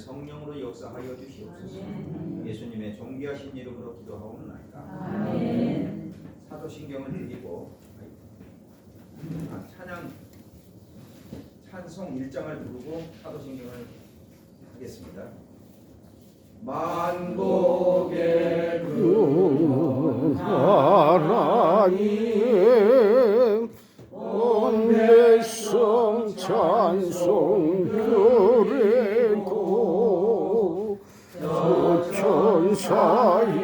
성령으로 역사하여 주시옵소서. 예수님의 존귀하신 이름으로 기도하옵나이다. 아멘. 사도신경을 드리고 찬송 1장을 부르고 사도신경을 하겠습니다. 만복의 그 하나님 온 백성 찬송 드리고 천사여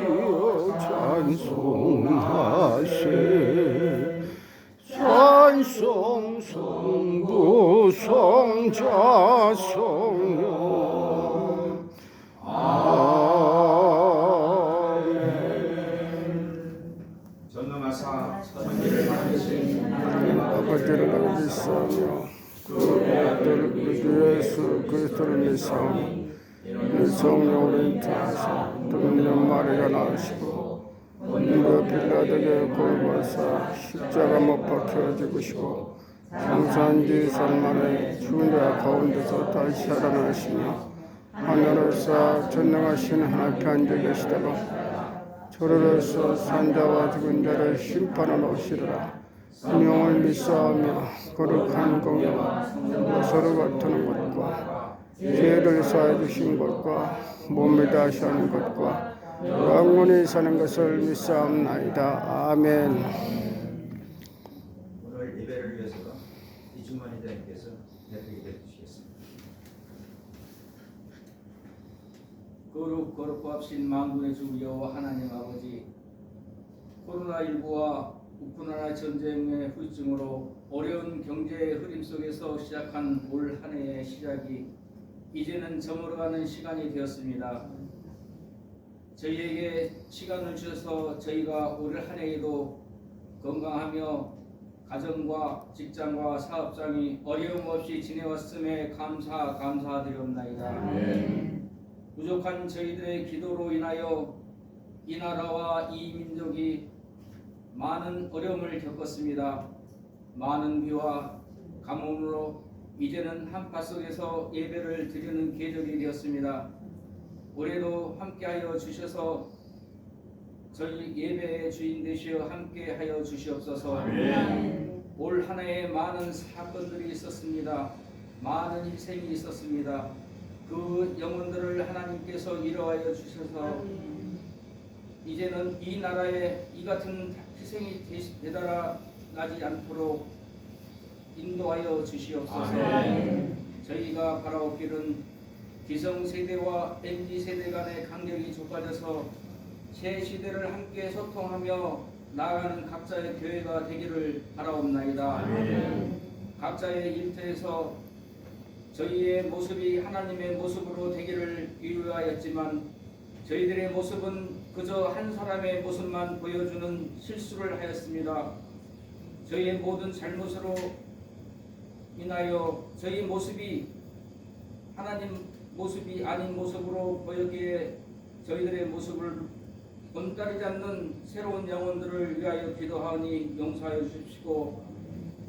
찬송하세. 찬송 성부 성자 성령 아멘. 전능하사 천지를 만드신 하나님 아버지를 믿사오며 그 아들 우리 예수 그리스도를 믿사오니 이 성령으로 인도하사 동년 마리가 나으시고 본디오 빌라도에게 골고사 십자가 못 박혀 죽으시고 장사한 지 3만에 죽은 자 가운데서 다시 살아나시며 하늘에서 전능하신 하나님께 앉아 계시다가 저로서 산자와 죽은 자를 심판하러 오시리라. 성령을 믿사오며 거룩한 공예와 서로 같은 것과 죄를 사해 주신 것과 몸이 다시 하는 것과 영원히 사는 것을 믿사옵나이다. 아멘. 오늘 예배를 위해서 이주만이 대님께서 예배를 해주시겠습니다. 거룩하신 만군의 주 여호와 하나님 아버지, 코로나19와 우크라이나 전쟁의 후유증으로 어려운 경제의 흐림 속에서 시작한 올 한 해의 시작이 이제는 저물어가는 시간이 되었습니다. 저희에게 시간을 주셔서 저희가 올 한 해에도 건강하며 가정과 직장과 사업장이 어려움 없이 지내왔음에 감사드리옵나이다. 부족한 저희들의 기도로 인하여 이 나라와 이 민족이 많은 어려움을 겪었습니다. 많은 비와 가뭄으로 이제는 한파 속에서 예배를 드리는 계절이 되었습니다. 올해도 함께하여 주셔서 저희 예배의 주인 되시어 함께하여 주시옵소서. 올 한 해에 많은 사건들이 있었습니다. 많은 희생이 있었습니다. 그 영혼들을 하나님께서 이루하여 주셔서 이제는 이 나라에 이 같은 희생이 되달아나지 않도록 인도하여 주시옵소서. 저희가 바라옵기는 기성세대와 MZ세대 간의 간격이 좁아져서 새 시대를 함께 소통하며 나아가는 각자의 교회가 되기를 바라옵나이다. 각자의 일터에서 저희의 모습이 하나님의 모습으로 되기를 위하였지만 저희들의 모습은 그저 한 사람의 모습만 보여주는 실수를 하였습니다. 저희의 모든 잘못으로 인하여 저희 모습이 하나님 모습이 아닌 모습으로 보이기에 저희들의 모습을 본따르지 않는 새로운 영혼들을 위하여 기도하오니 용서하여 주십시오.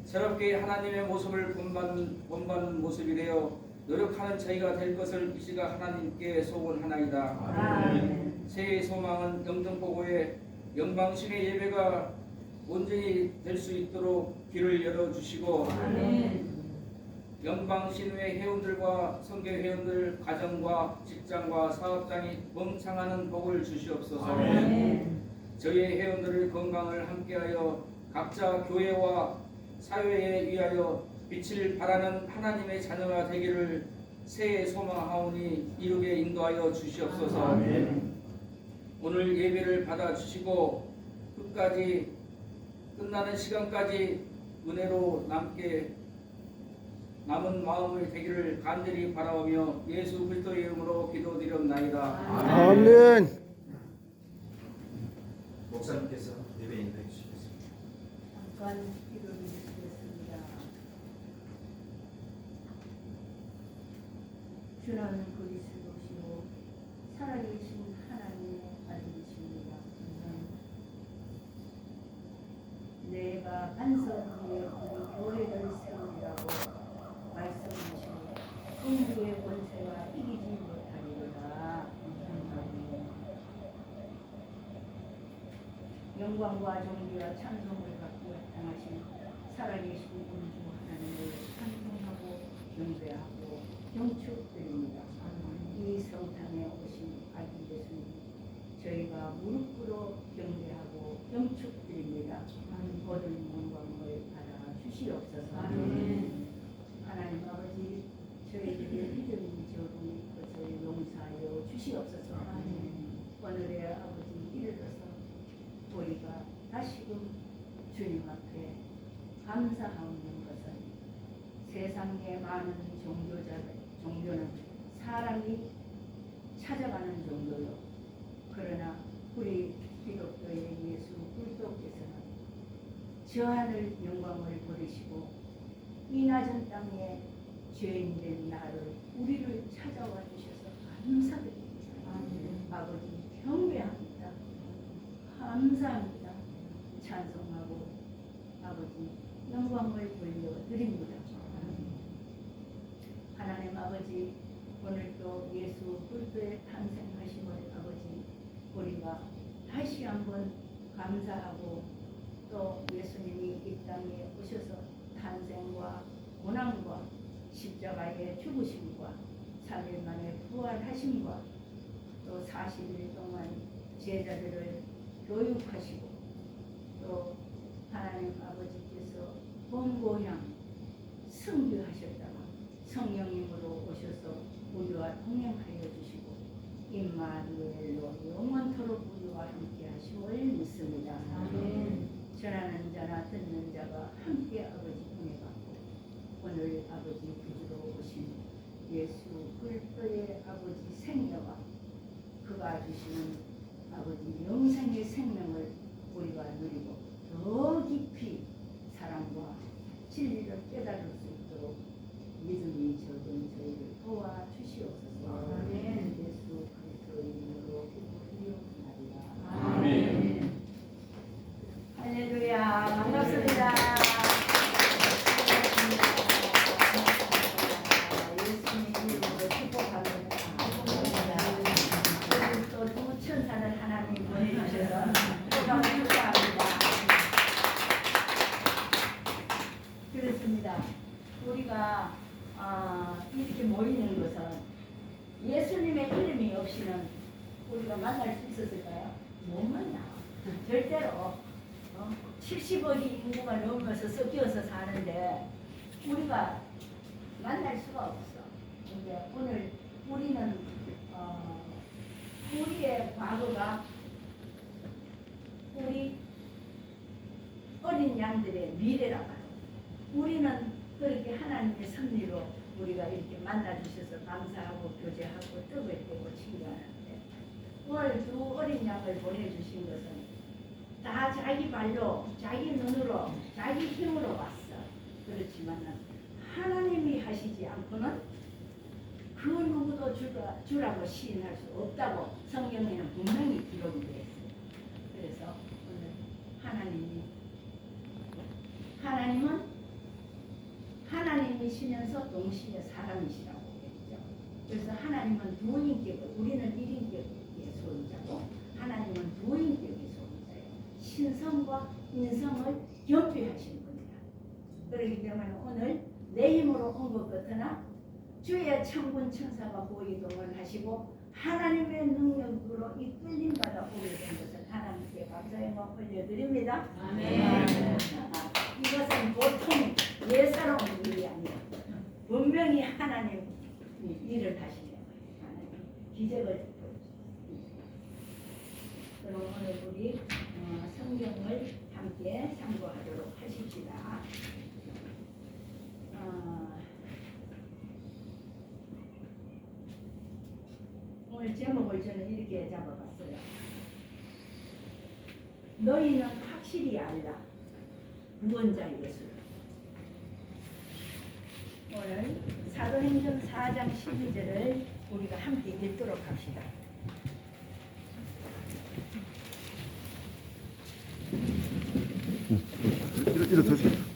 새롭게 하나님의 모습을 본받는 모습이 되어 노력하는 저희가 될 것을 이 시간 하나님께 소원하나이다. 새해의 소망은 영등포구의 영광신의 예배가 온전히 될 수 있도록 길을 열어주시고 영광신의 회원들과 선교 회원들 가정과 직장과 사업장이 번창하는 복을 주시옵소서. 저희의 회원들의 건강을 함께하여 각자 교회와 사회에 위하여 빛을 발하는 하나님의 자녀가 되기를 새해 소망하오니 이루게 인도하여 주시옵소서. 오늘 예배를 받아주시고 끝까지 끝나는 시간까지 은혜로 남은 마음을 되기를 간절히 바라오며 예수 그리스도의 이름으로 기도드리옵나이다. 아멘. 목사님께서 예배 인도해 주시겠습니다. 잠깐 기도를 드리겠습니다. 주는 그리스도시요 살아계신 하나님의 아들이십니다. 내가 반석 위에 우리 교회를 세우리라고 말씀하시니 음부의 권세가 이기지 영광과 존귀와 찬송을 받고 나타나신 살아계신 우주 하나님을 찬송하고 경배하고 경축드립니다. 이 성탄에 오신 아기 예수님 저희가 무릎 꿇어 경배하고 경축드립니다. 모든 영광을 받아 주시옵소서. 하나님 아버지 저희들의 믿음이 적은 것을 용서하여 주시옵소서. 오늘의 아버지 이르러서 우리가 다시금 주님 앞에 감사하는 것은 세상의 많은 종교는 사람이 찾아가는 종교요. 그러나 우리 기독교의 예수 그리스도께서는 저 하늘 영광을 버리시고 이 낮은 땅에 죄인된 나를 우리를 찾아와 주셔서 감사드립니다. 아버지 경배합니다. 감사합니다. 찬송하고 아버지 영광을 돌려드립니다. 하나님 아버지 오늘도 예수 그리스도의 탄생하심을 아버지 우리가 다시 한번 감사하고 또 예수님이 이 땅에 오셔서 탄생과 고난과 십자가의 죽으심과 3일 만에 부활하심과 또 40일 동안 제자들을 교육하시고 또 하나님 아버지께서 본고향 승교하셨다가 성령님으로 오셔서 우리와 동행하여 주시고 임마누엘로 영원토록 우리와 함께 하심을 믿습니다. 전하는 자나 듣는 자가 함께 아버지 은혜 받고 오늘 아버지 구주로 오신 예수 그리스도의 아버지 생애와 그가 주시는 아버지 영생의 생명을 우리가 누리고 더 깊이 사랑과 진리를 깨달을 수 있도록 믿음이 적은 저희를 도와주시옵소서. 예수 그리스도의 이름으로 기도드리옵나이다. 아멘. 할렐루야. 반갑습니다. 예수님 이름으로 축복합니다. 또 두 천사를 하나님 보내주셔서 또한 축복합니다. 그렇습니다. 우리가 이렇게 모이는 것은 예수님의 이름이 없이는 우리가 만날 수 있었을까요? 못 만나. 절대로 70억이 인구가 넘어서 섞여서 사는데 우리가 만날 수가 없어. 근데 오늘 우리는 우리의 과거가 우리 어린 양들의 미래라고 하죠. 우리는 그렇게 하나님의 섭리로 우리가 이렇게 만나주셔서 감사하고 교제하고 떡을 떼고 친구하는데 오늘 두 어린 양을 보내주신 것은 다 자기 발로 자기 눈으로 자기 힘으로 왔어. 그렇지만 하나님이 하시지 않고는 그 누구도 주라고 시인할 수 없다고 성경에는 분명히 기록이 되어 있어요. 그래서 오늘 하나님은 하나님이시면서 동시에 사람이시라고 했죠. 그래서 하나님은 두 인격을, 우리는 1인격의 소유자고 하나님은 두 인격의 소유자예요. 신성과 인성을 겸비하신 분이다. 그렇기 때문에 오늘 내 힘으로 온 것 같으나 주의 천군 천사가 보이동을 하시고 하나님의 능력으로 이끌림 받아 오게 된 것을 하나님께 감사의 마음 올려드립니다. 아멘. 이것은 보통 예사로운 일이 아니라 분명히 하나님이 일을 하시는 거예요. 하나님 기적을 보여주십니다. 그럼 오늘 우리 성경을 함께 참고하도록 하십시다. 오늘 제목을 저는 이렇게 잡아봤어요. 너희는 확실히 알라. 구원자 예수. 오늘 사도행전 4장 12절을 우리가 함께 읽도록 합시다.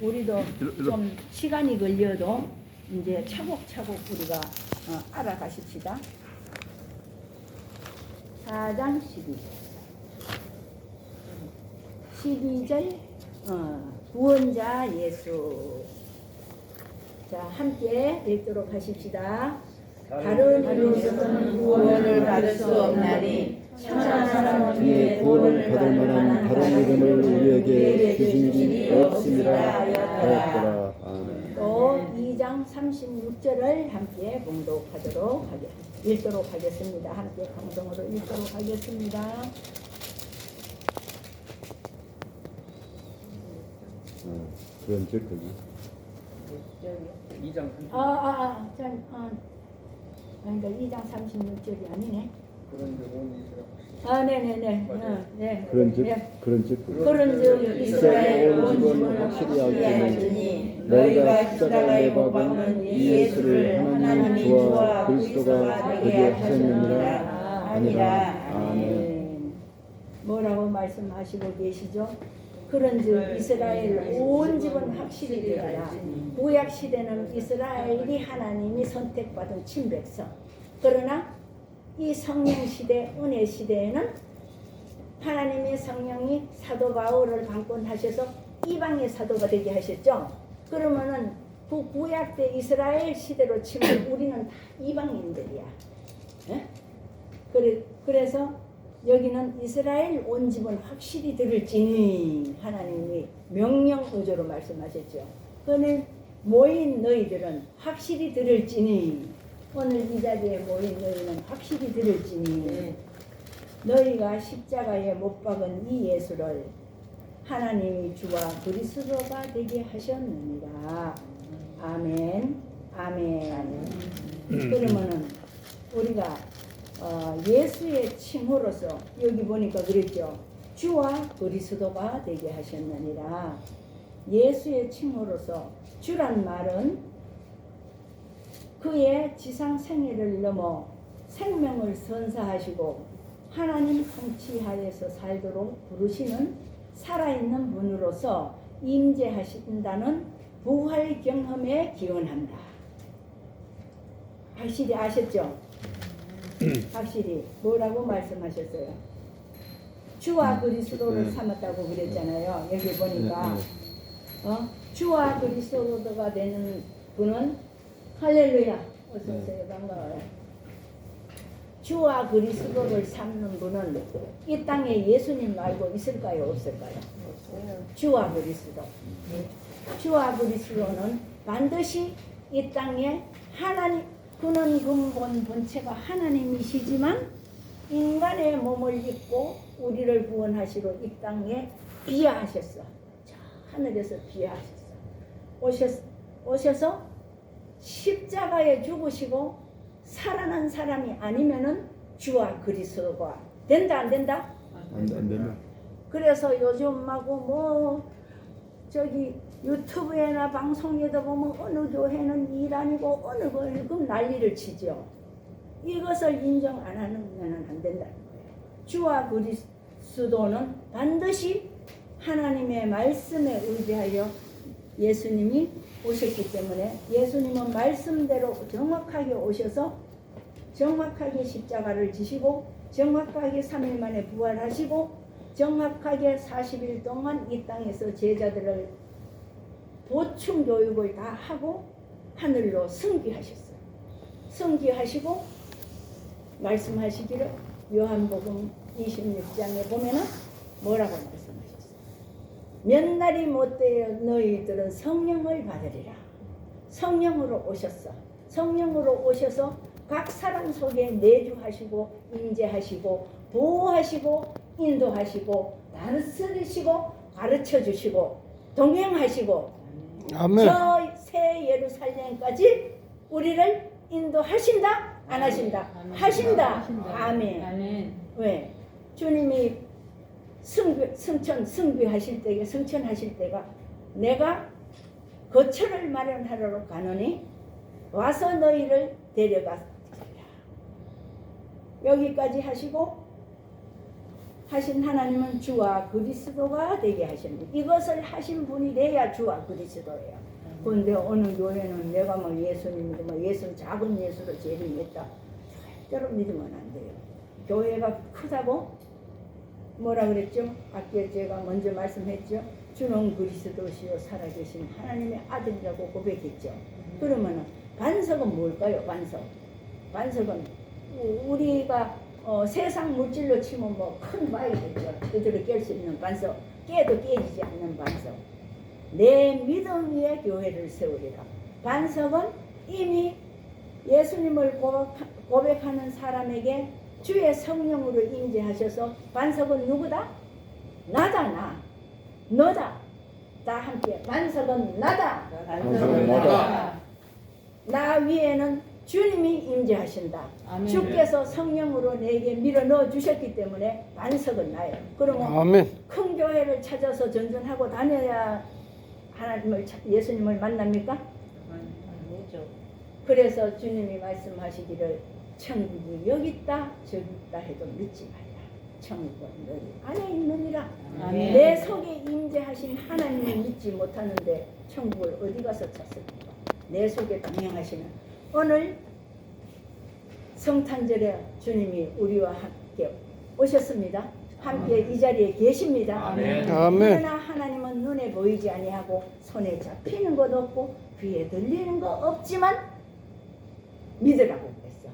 우리도 좀 시간이 걸려도 이제 차곡차곡 우리가 알아가십시다. 4장 12절 12절 구원자 예수. 자, 함께 읽도록 하십시다. 다른 이로서는 구원을 받을 수 없나니 천한 사람 중에 구원을 받을 만한 다른 이름을 우리에게 주신 이 없음이라 하였더라. 아멘. 또 2장 36절을 함께 읽도록 하겠습니다. 함께 강성으로 읽도록 하겠습니다. 그런 즉 거기. 2장 그러니까 2장 36절이 아니네. 그런 적은 네네네. 네. 그런즉 그런즉 이스라엘 온 집을 확실히 확실히 알지니 너희가 십자가에 못 박는 이 예수를 하나님이 주와 그리스도가 되게 하셨느니라. 아니라. 아멘. 뭐라고 말씀하시고 계시죠? 그런즉 이스라엘 온 집은 확실히 되리라. 구약 시대는 이스라엘이 하나님이 선택받은 친백성. 그러나 이 성령 시대, 은혜 시대에는 하나님의 성령이 사도 바울을 방권하셔서 이방의 사도가 되게 하셨죠. 그러면은 그 구약 때 이스라엘 시대로 치면 우리는 다 이방인들이야. 예? 그래서 여기는 이스라엘 온 집은 확실히 들을지니 하나님이 명령 의조로 말씀하셨죠. 그는 모인 너희들은 확실히 들을지니, 오늘 이 자리에 모인 너희는 확실히 들을지니 너희가 십자가에 못 박은 이 예수를 하나님이 주와 그리스도가 되게 하셨느니라. 아멘. 아멘. 그러면은 우리가 예수의 칭호로서 여기 보니까 그랬죠. 주와 그리스도가 되게 하셨느니라. 예수의 칭호로서 주란 말은 그의 지상 생애를 넘어 생명을 선사하시고 하나님 통치하에서 살도록 부르시는 살아있는 분으로서 임재하신다는 부활 경험에 기원한다. 확실히 아셨죠? 확실히 뭐라고 말씀하셨어요? 주와 그리스도를 삼았다고 그랬잖아요. 여기 보니까 주와 그리스도가 되는 분은 할렐루야. 어서오세요. 반가워요. 주와 그리스도를 삼는 분은 이 땅에 예수님 말고 있을까요? 없을까요? 주와 그리스도. 주와 그리스도는 반드시 이 땅에 하나님, 그는 근본 본체가 하나님이시지만 인간의 몸을 입고 우리를 구원하시러 이 땅에 비하하셨어. 하늘에서 비하하셨어. 오셔서 십자가에 죽으시고 살아난 사람이 아니면은 주와 그리스도가 된다 안 된다? 안 되면. 그래서 요즘하고 뭐 저기 유튜브에나 방송에도 보면 어느 교회는 일 아니고 어느 교회는 난리를 치죠. 이것을 인정 안 하면 안 된다는 거예요. 주와 그리스도는 반드시 하나님의 말씀에 의지하여 예수님이 오셨기 때문에 예수님은 말씀대로 정확하게 오셔서 정확하게 십자가를 지시고 정확하게 3일 만에 부활하시고 정확하게 40일 동안 이 땅에서 제자들을 보충 교육을 다 하고 하늘로 승귀하셨어요. 승귀하시고 말씀하시기를 요한복음 26장에 보면은 뭐라고 말씀하셨어요? 몇 날이 못되어 너희들은 성령을 받으리라. 성령으로 오셨어. 성령으로 오셔서 각 사람 속에 내주하시고 임재하시고 보호하시고 인도하시고 다스리시고 가르쳐주시고 동행하시고 아멘. 저 새 예루살렘까지 우리를 인도하신다? 안 하신다? 하신다. 아멘. 왜? 주님이 승천하실 때가 내가 거처를 마련하러 가노니 와서 너희를 데려가리라. 여기까지 하시고 하신 하나님은 주와 그리스도가 되게 하십니다. 이것을 하신 분이 돼야 주와 그리스도예요. 그런데 어느 교회는 내가 뭐 예수님인데 뭐 예수는 작은 예수로 재림했다. 절대로 믿으면 안 돼요. 교회가 크다고 뭐라 그랬죠? 아까 제가 먼저 말씀했죠. 주는 그리스도시요 살아계신 하나님의 아들이라고 고백했죠. 그러면은 반석은 뭘까요? 반석은 우리가 세상 물질로 치면 뭐 큰 바위겠죠. 그대로 깰 수 있는 반석, 깨도 깨지지 않는 반석. 내 믿음 위에 교회를 세우리라. 반석은 이미 예수님을 고백하는 사람에게 주의 성령으로 임재하셔서 반석은 누구다? 나다. 나. 너다. 다 함께 반석은 나다. 반석은 나다. 나 위에는 주님이 임재하신다. 아멘. 주께서 성령으로 내게 밀어 넣어 주셨기 때문에 반석은 나예요. 그러면 아멘. 큰 교회를 찾아서 전전하고 다녀야 예수님을 만납니까? 아니죠. 그래서 주님이 말씀하시기를 천국이 여기 있다 저기 있다 해도 믿지 말라. 천국은 너희 안에 있느니라. 아멘. 내 속에 임재하신 하나님을 믿지 못하는데 천국을 어디 가서 찾습니까? 내 속에 동행하시는 오늘 성탄절에 주님이 우리와 함께 오셨습니다. 함께 이 자리에 계십니다. 아멘. 그러나 하나님은 눈에 보이지 아니하고 손에 잡히는 것 없고 귀에 들리는 것 없지만 믿으라고 그랬어.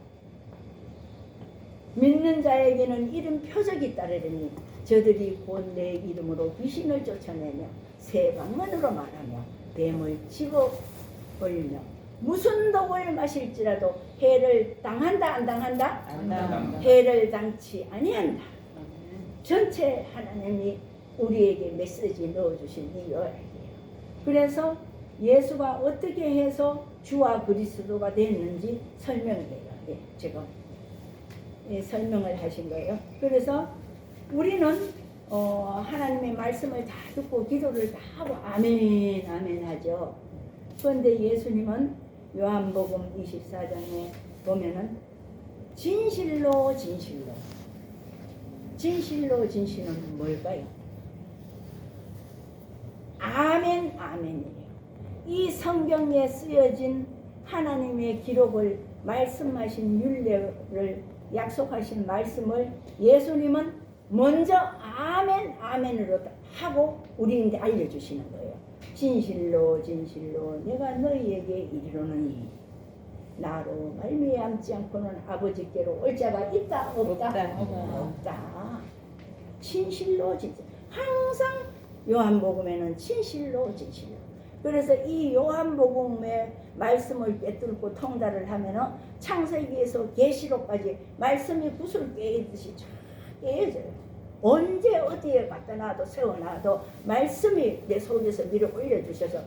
믿는 자에게는 이름 표적이 따르리니 저들이 곧 내 이름으로 귀신을 쫓아내며 새 방언으로 말하며 뱀을 집어버리며 무슨 독을 마실지라도 해를 당한다 안 당한다? 안 당한다. 해를 당치 아니한다. 전체 하나님이 우리에게 메시지 넣어주신 이거예요. 그래서 예수가 어떻게 해서 주와 그리스도가 됐는지 설명해요. 예, 제가 설명을 하신 거예요. 그래서 우리는 하나님의 말씀을 다 듣고 기도를 다 하고 아멘 아멘 하죠. 그런데 예수님은 요한복음 24장에 보면은 진실로 진실은 뭘까요? 아멘 아멘이에요. 이 성경에 쓰여진 하나님의 기록을 말씀하신 율례를 약속하신 말씀을 예수님은 먼저 아멘 아멘으로 하고 우리에게 알려주시는 거예요. 진실로 내가 너희에게 이르노니 나로 말미암지 않고는 아버지께로 올 자가 있다 없다? 없다. 진실로 항상 요한복음에는 진실로 그래서 이 요한복음의 말씀을 꿰뚫고 통달을 하면은 창세기에서 계시록까지 말씀이 구슬 깨듯이 쫙 깨져요. 언제 어디에 갖다 놔도 세워놔도 말씀이 내 속에서 밀어 올려주셔서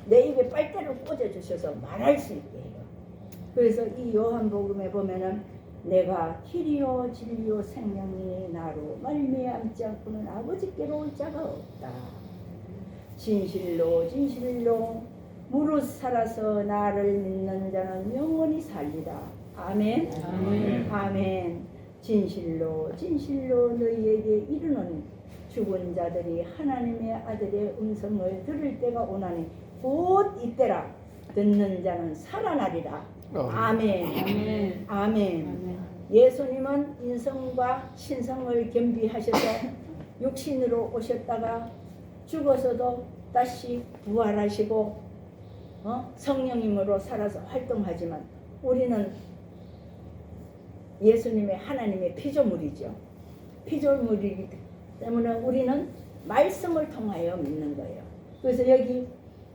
내 입에 빨대를 꽂아주셔서 말할 수 있게 해요. 그래서 이 요한복음에 보면은 내가 길이요 진리요 생명이니 나로 말미암지 않고는 아버지께로 올 자가 없다. 진실로 무릇 살아서 나를 믿는 자는 영원히 살리라. 아멘. 아멘. 진실로 너희에게 이르노니 죽은 자들이 하나님의 아들의 음성을 들을 때가 오나니 곧 이때라. 듣는 자는 살아나리라. 아멘. 아멘. 예수님은 인성과 신성을 겸비하셔서 육신으로 오셨다가 죽어서도 다시 부활하시고 성령님으로 살아서 활동하지만 우리는 예수님의 하나님의 피조물이죠. 피조물이기 때문에 우리는 말씀을 통하여 믿는 거예요. 그래서 여기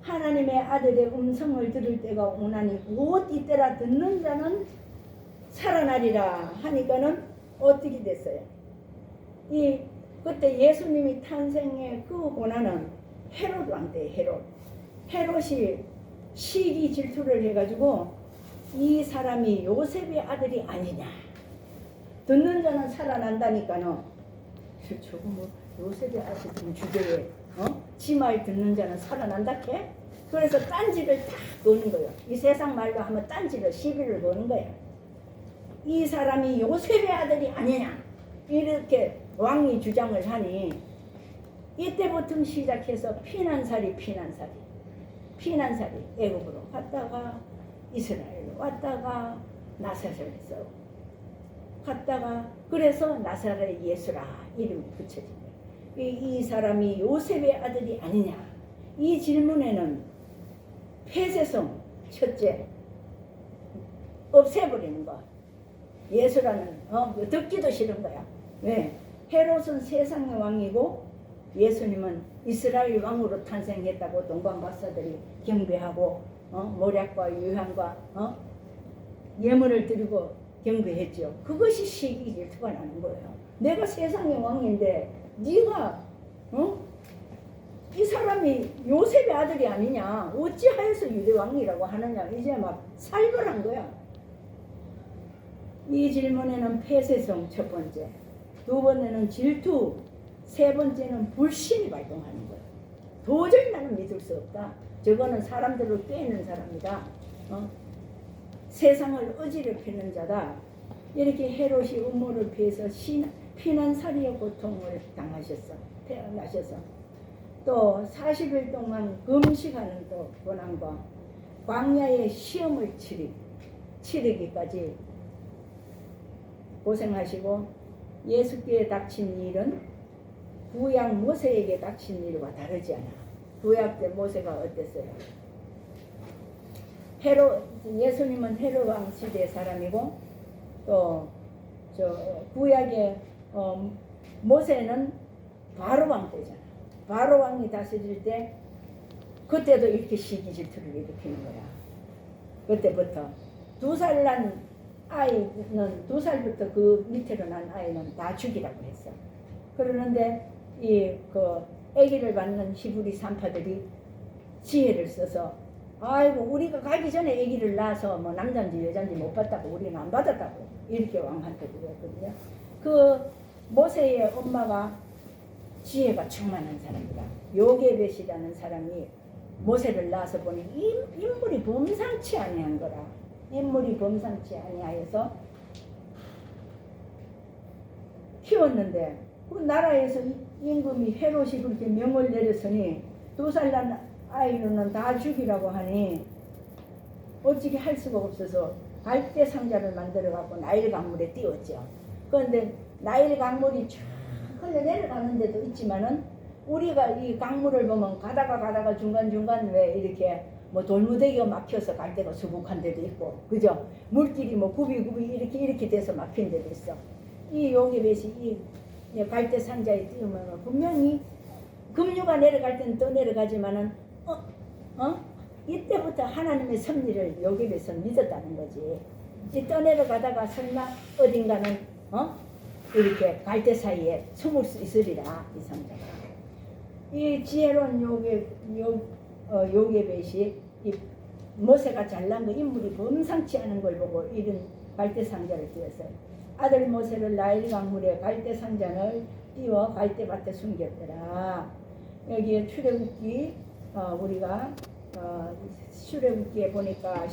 하나님의 아들의 음성을 들을 때가 오나니 곧 이때라. 듣는 자는 살아나리라 하니까는 어떻게 됐어요? 그때 예수님이 탄생의 그 고난은 헤롯 왕 때 헤롯이 시기 질투를 해가지고 이 사람이 요셉의 아들이 아니냐. 듣는 자는 살아난다니까는 저거 뭐 요셉의 아들은 주제에 지 말 듣는 자는 살아난다 해? 그래서 딴지를 딱 거는 거예요. 이 세상 말로 하면 딴지를 시비를 거는 거예요. 이 사람이 요셉의 아들이 아니냐 이렇게 왕이 주장을 하니 이때부터 시작해서 피난살이 애굽으로 갔다가 이스라엘로 왔다가 나사렛에서 갔다가 그래서 나사렛 예수라 이름이 붙여진 거예요. 이 사람이 요셉의 아들이 아니냐? 이 질문에는 폐쇄성 첫째 없애버리는 거. 예수라는 듣기도 싫은 거야. 왜? 헤롯은 세상의 왕이고 예수님은 이스라엘 왕으로 탄생했다고 동방 박사들이 경배하고 모략과 유향과 예물을 드리고 경배했죠. 그것이 시기 질투가 나는 거예요. 내가 세상의 왕인데 네가 이 사람이 요셉의 아들이 아니냐? 어찌하여서 유대 왕이라고 하느냐? 이제 막 살벌한 거야. 이 질문에는 폐쇄성 첫 번째, 두 번째는 질투, 세 번째는 불신이 발동하는 거예요. 도저히 나는 믿을 수 없다. 저거는 사람들을 꿰는 사람이다. 세상을 어지럽히는 자다. 이렇게 헤롯이 음모를 피해서 피난살이의 고통을 당하셨어. 태어나셔서 또 40일 동안 금식하는 또 고난과 광야의 시험을 치르기까지 고생하시고 예수께 닥친 일은 구약 모세에게 닥친 일과 다르지 않아. 구약 때 모세가 어땠어요? 예수님은 헤롯 왕 시대 사람이고 또 구약의 모세는 바로 왕 때잖아. 바로 왕이 다스릴 때 그때도 이렇게 시기 질투를 일으키는 거야. 그때부터 2살 난 아이는 2살부터 그 밑으로 난 아이는 다 죽이라고 했어. 그러는데 아기를 받는 히브리 산파들이 지혜를 써서 아이고 우리가 가기 전에 아기를 낳아서 뭐 남자인지 여자인지 못 봤다고 우리는 안 받았다고 이렇게 왕한테 그랬거든요. 그 모세의 엄마가 지혜가 충만한 사람이다. 요게벳이라는 사람이 모세를 낳아서 보니 인물이 범상치 아니한 거라. 인물이 범상치 아니하여서 키웠는데 그 나라에서 임금이 헤롯이 그렇게 명을 내렸으니 2살 난 아이로는 다 죽이라고 하니 어찌게 할 수가 없어서 갈대 상자를 만들어 갖고 나일 강물에 띄웠죠. 그런데 나일 강물이 쫙 흘러 내려가는 데도 있지만은 우리가 이 강물을 보면 가다가 중간중간 왜 이렇게 뭐 돌무더기가 막혀서 갈 데가 수북한 데도 있고, 그죠? 물길이 뭐 굽이 이렇게 돼서 막힌 데도 있어. 이 요게벳이 이 갈대 상자에 띄우면 분명히 급류가 내려갈 때는 또 내려가지만은 이때부터 하나님의 섭리를 요게벳은 믿었다는 거지. 이 떠내려가다가 설마 어딘가는 이렇게 갈대 사이에 숨을 수 있으리라 이 상자가. 이 지혜로운 요게벳이 이 모세가 잘난 거 인물이 범상치 않은 걸 보고 이런 갈대 상자를 띄웠어요. 아들 모세를 나일 강물에 갈대 상자를 띄워 갈대밭에 숨겼더라. 여기에 출애굽기 우리가 출애굽기에 보니까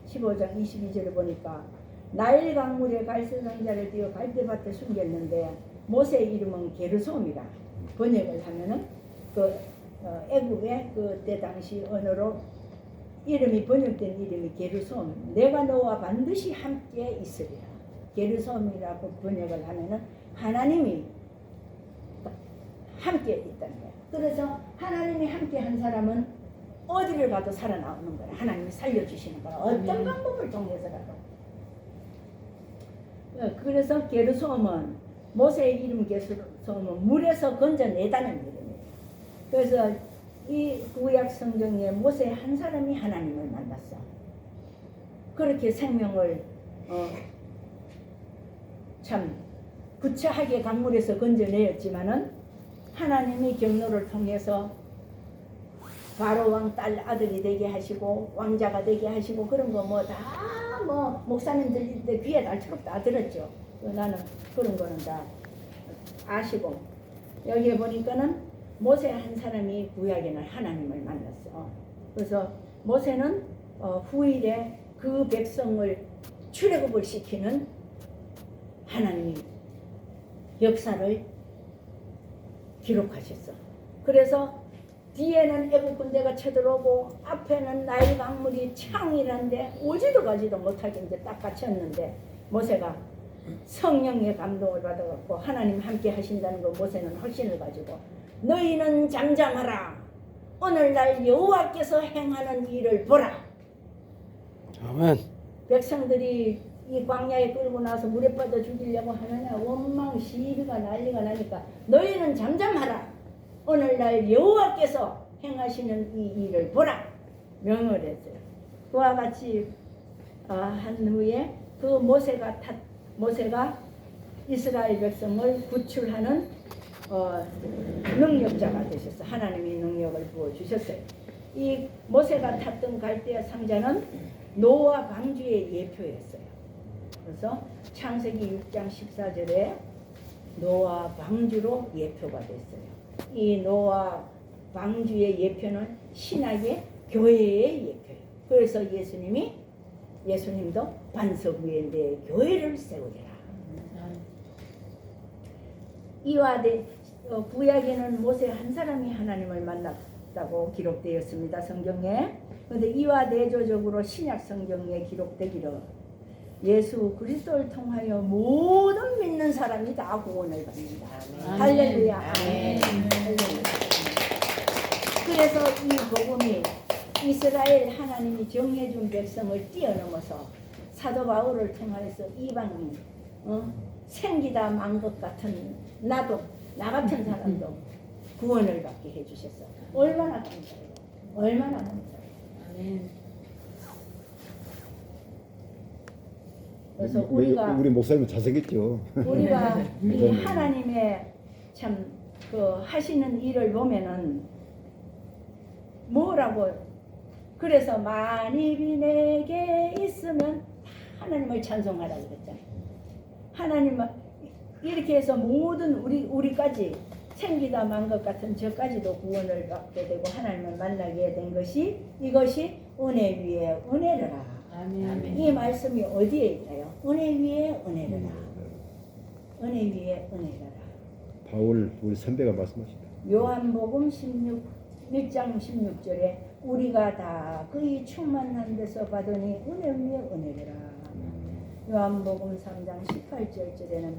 15장 22절을 보니까 나일 강물에 갈대 상자를 띄워 갈대밭에 숨겼는데 모세의 이름은 게르솜이라 번역을 하면은 애굽의 그때 당시 언어로 이름이 번역된 이름이 게르솜. 내가 너와 반드시 함께 있으리라. 게르솜이라고 번역을 하면은 하나님이 함께 있다는 거야. 그래서 하나님이 함께 한 사람은 어디를 가도 살아나오는 거야. 하나님이 살려주시는 거야. 어떤 방법을 통해서라도. 그래서 게르솜은 모세의 이름 게르솜은 물에서 건져내다는 이름이에요. 그래서 이 구약 성경에 모세 한 사람이 하나님을 만났어. 그렇게 생명을 참 구차하게 강물에서 건져내었지만은 하나님이 경로를 통해서 바로 왕 딸 아들이 되게 하시고 왕자가 되게 하시고 그런 거 뭐 다 뭐 목사님들 귀에 날처럼 다 들었죠. 나는 그런 거는 다 아시고 여기에 보니까는 모세 한 사람이 구약에는 하나님을 만났어. 그래서 모세는 후일에 그 백성을 출애굽을 시키는 하나님이 역사를 기록하셨어. 그래서 뒤에는 애국 군대가 쳐들어오고 앞에는 나일 강물이 창이란데 오지도 가지도 못하게 이제 딱 갇혔는데 모세가 성령의 감동을 받아갖고 하나님 함께 하신다는 거 모세는 확신을 가지고 너희는 잠잠하라. 오늘날 여호와께서 행하는 일을 보라. 아멘. 백성들이 이 광야에 끌고 나서 물에 빠져 죽이려고 하느냐 원망 시비가 난리가 나니까 너희는 잠잠하라. 오늘날 여호와께서 행하시는 이 일을 보라. 명을 했어요. 그와 같이 한 후에 그 모세가 이스라엘 백성을 구출하는 능력자가 되셨어. 하나님이 능력을 부어주셨어요. 이 모세가 탔던 갈대아 상자는 노아 방주의 예표였어요. 그래서 창세기 6장 14절에 노아 방주로 예표가 됐어요. 이 노아 방주의 예표는 신약의 교회의 예표예요. 그래서 예수님도 반석 위에 내 교회를 세우리라. 이와 구약에는 모세 한 사람이 하나님을 만났다고 기록되었습니다. 성경에. 그런데 이와 대조적으로 신약 성경에 기록되기를 예수 그리스도를 통하여 모든 믿는 사람이 다 구원을 받는다. 할렐루야. 아멘. 그래서 이 복음이 이스라엘 하나님이 정해준 백성을 뛰어넘어서 사도 바울을 통하여서 이방인 생기다 만 것 같은 나 같은 사람도 구원을 받게 해주셨어. 얼마나 감사해요. 얼마나 감사해요. 아멘. 그래서 우리 목사님은 잘생겼죠. 우리가 이 하나님의 참 그 하시는 일을 보면은 뭐라고 그래서 만입이 내게 있으면 하나님을 찬송하라 그랬잖아요. 하나님은 이렇게 해서 모든 우리까지 생기다 만 것 같은 저까지도 구원을 받게 되고 하나님을 만나게 된 것이 이것이 은혜 위에 은혜라. 아멘. 이 말씀이 어디에 있나요? 은혜 위에 은혜라. 은혜 위에 은혜라. 바울 우리 선배가 말씀하시다. 요한복음 1장 16절에 우리가 다 그의 충만한 데서 받으니 은혜 위에 은혜라. 요한복음 3장 18절에는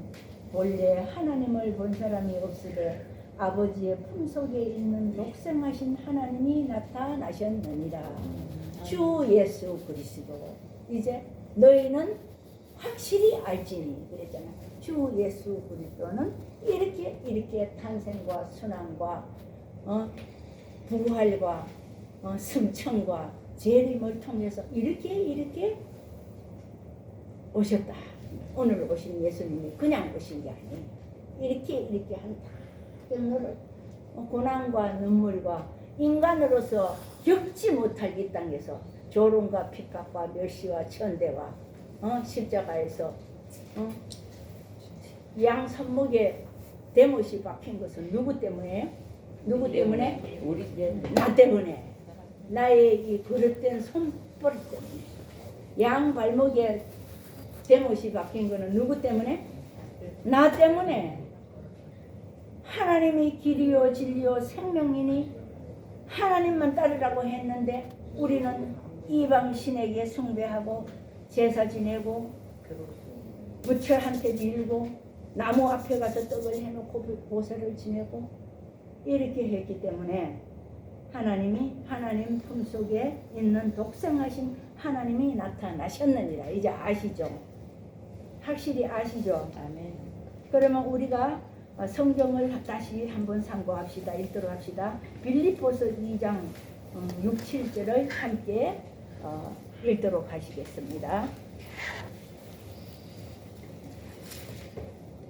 본래 하나님을 본 사람이 없으되 아버지의 품속에 있는 독생하신 하나님이 나타나셨느니라. 주 예수 그리스도 이제 너희는 확실히 알지니 그랬잖아. 주 예수 그리스도는 이렇게 탄생과 순환과 부활과 승천과 재림을 통해서 이렇게 오셨다. 오늘 오신 예수님이 그냥 오신 게 아니에요. 이렇게 한 너를 고난과 눈물과 인간으로서 겪지 못할 이 땅에서 조롱과 핍박과 멸시와 천대와 십자가에서 양 손목에 대못이 박힌 것은 누구 때문에? 누구 때문에? 우리 나 때문에. 나의 이 그릇된 손버릇 때문에. 양 발목에 대못이 박힌 것은 누구 때문에? 나 때문에. 하나님이 길이요 진리요 생명이니 하나님만 따르라고 했는데 우리는 이방 신에게 숭배하고 제사 지내고 부처한테 빌고 나무 앞에 가서 떡을 해놓고 보세를 지내고 이렇게 했기 때문에 하나님 품속에 있는 독생하신 하나님이 나타나셨느니라. 이제 아시죠? 확실히 아시죠? 아멘. 그러면 우리가 성경을 다시 한번 상고합시다. 읽도록 합시다. 빌립보서 2장 6, 7절을 함께 읽도록 하시겠습니다.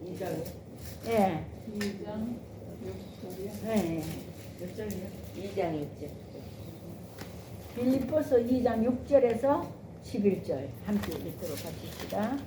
2장. 예. 2장 6절이요? 예. 몇 절이요? 2장 6절. 빌립보서 2장 6절에서 11절 함께 읽도록 하십시다.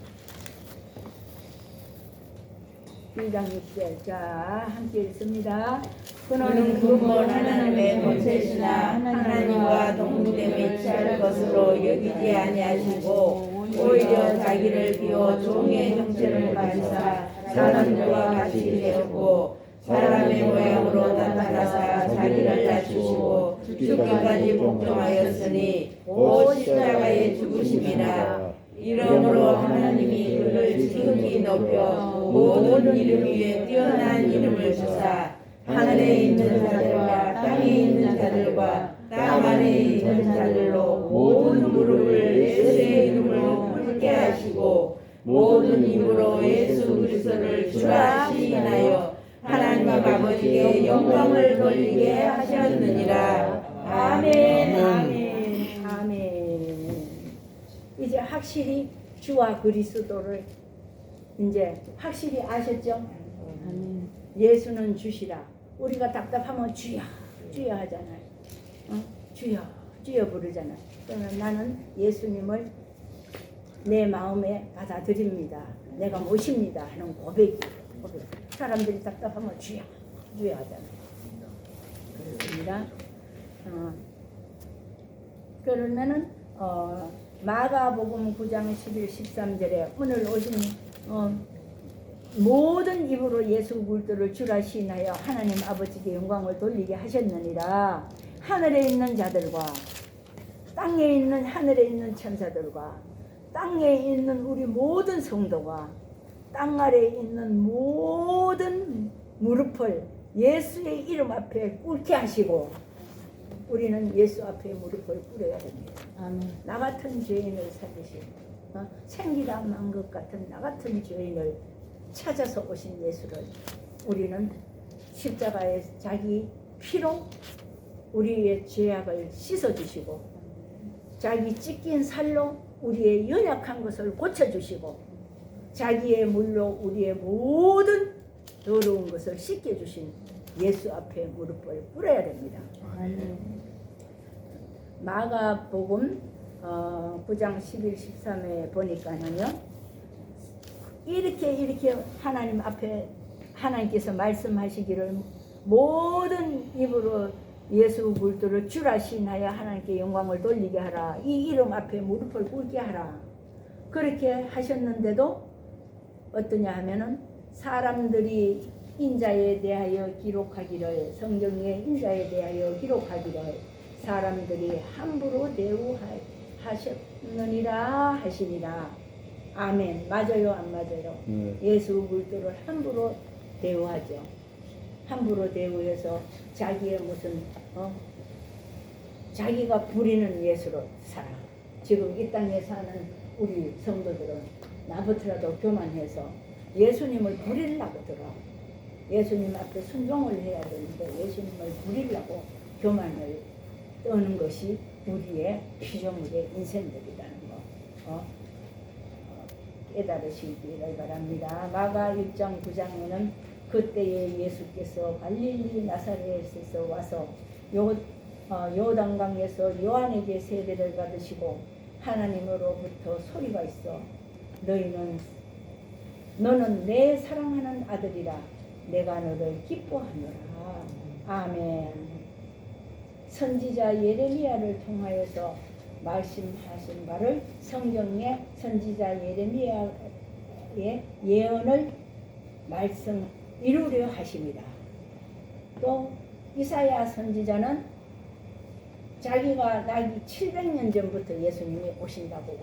2장 6절 자 함께 읽습니다. 그는 근본 하나님의 본체시나 하나님과 동등됨에 취할 것으로 여기지 아니하시고 오히려 자기를 비워 종의 형체를 가지사 사람들과 같이 되셨고 사람의 모양으로 나타나사 자기를 낮추시고 죽기까지 복종하였으니 곧 십자가의 죽으심이라. 이러므로 하나님이 그를 지극히 높여 모든 이름 위에 뛰어난 이름을 주사 하늘에 있는 자들과 땅에 있는 자들과 땅 안에 있는 자들로 모든 무릎을 예수의 이름으로 꿇게 하시고 모든 입으로 예수 그리스도를 주라 시인하여 하나님 아버지께 영광을 돌리게 하셨느니라. 아멘. 아멘. 아멘. 이제 확실히 주와 그리스도를 이제 확실히 아셨죠? 예수는 주시라. 우리가 답답하면 주여, 주여 하잖아요. 주여, 주여 부르잖아요. 그러면 나는 예수님을 내 마음에 받아들입니다. 내가 모십니다 하는 고백이에요. 고백. 사람들이 답답하면 주여, 주여 하잖아요. 그렇습니다. 그러면은 마가복음 9장 11, 13절에 오늘 오신 모든 입으로 예수 그리스도를 주라 시인하여 하나님 아버지께 영광을 돌리게 하셨느니라. 하늘에 있는 자들과 땅에 있는 하늘에 있는 천사들과 땅에 있는 우리 모든 성도가 땅 아래에 있는 모든 무릎을 예수의 이름 앞에 꿇게 하시고 우리는 예수 앞에 무릎을 꿇어야 됩니다. 나 같은 죄인을 살리신 생기가 만 것 같은 나 같은 죄인을 찾아서 오신 예수를 우리는 십자가에 자기 피로 우리의 죄악을 씻어주시고 자기 찢긴 살로 우리의 연약한 것을 고쳐주시고 자기의 물로 우리의 모든 더러운 것을 씻겨주신 예수 앞에 무릎을 꿇어야 됩니다. 마가복음 9장 11, 13에 보니까는요 이렇게 하나님 앞에 하나님께서 말씀하시기를 모든 입으로 예수 그리스도를 주라 시인하여 하나님께 영광을 돌리게 하라. 이 이름 앞에 무릎을 꿇게 하라. 그렇게 하셨는데도 어떠냐 하면은 사람들이 인자에 대하여 기록하기를 성경에 인자에 대하여 기록하기를 사람들이 함부로 대우하셨느니라 하시니라. 아멘. 맞아요, 안 맞아요? 예수 그리스도를 함부로 대우하죠. 함부로 대우해서 자기의 무슨 자기가 부리는 예수로 살아. 지금 이 땅에 사는 우리 성도들은 나부터라도 교만해서 예수님을 부리려고 들어. 예수님 앞에 순종을 해야 되는데 예수님을 부리려고 교만을 떠는 것이 우리의 피조물의 인생들이라는 거 깨달으시기를 바랍니다. 마가 1장 9장에는 그때에 예수께서 갈릴리 나사렛에서 와서 요단강에서 요한에게 세례를 받으시고 하나님으로부터 소리가 있어 너는 내 사랑하는 아들이라 내가 너를 기뻐하노라. 아멘. 선지자 예레미야를 통하여서 말씀하신 바를 성경의 선지자 예레미야의 예언을 이루려 하십니다. 또 이사야 선지자는 자기가 나기 700년 전부터 예수님이 오신다고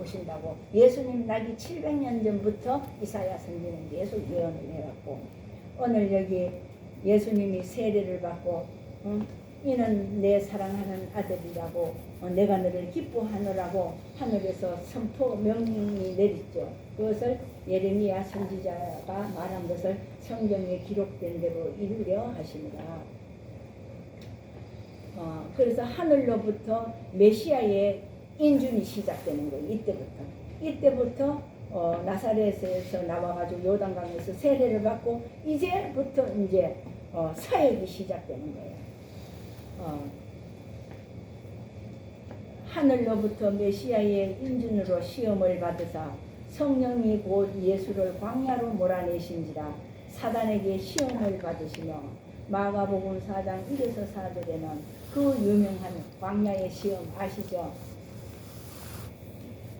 예수님 나기 700년 전부터 이사야 선지는 계속 예언을 해왔고 오늘 여기 예수님이 세례를 받고 이는 내 사랑하는 아들이라고 내가 너를 기뻐하노라고 하늘에서 선포 명령이 내렸죠. 그것을 예레미야 선지자가 말한 것을 성경에 기록된 대로 이루려 하십니다. 그래서 하늘로부터 메시아의 인준이 시작되는 거예요. 이때부터 나사렛에서 나와가지고 요단강에서 세례를 받고 이제부터 이제 사역이 시작되는 거예요. 하늘로부터 메시아의 인준으로 시험을 받으사 성령이 곧 예수를 광야로 몰아내신지라 사단에게 시험을 받으시며 마가복음 4장 1에서 4절에는 그 유명한 광야의 시험 아시죠?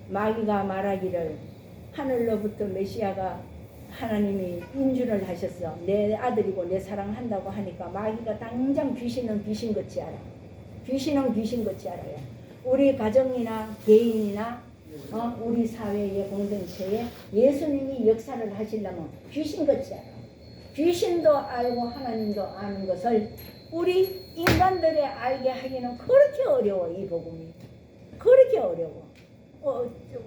마귀가 말하기를 하늘로부터 메시아가 하나님이 인준을 하셨어. 내 아들이고 내 사랑한다고 하니까 마귀가 당장 귀신은 귀신같이 알아. 귀신은 귀신같이 알아요. 우리 가정이나 개인이나 우리 사회의 공동체에 예수님이 역사를 하시려면 귀신같이 알아. 귀신도 알고 하나님도 아는 것을 우리 인간들의 알게 하기는 그렇게 어려워. 이 복음이 그렇게 어려워.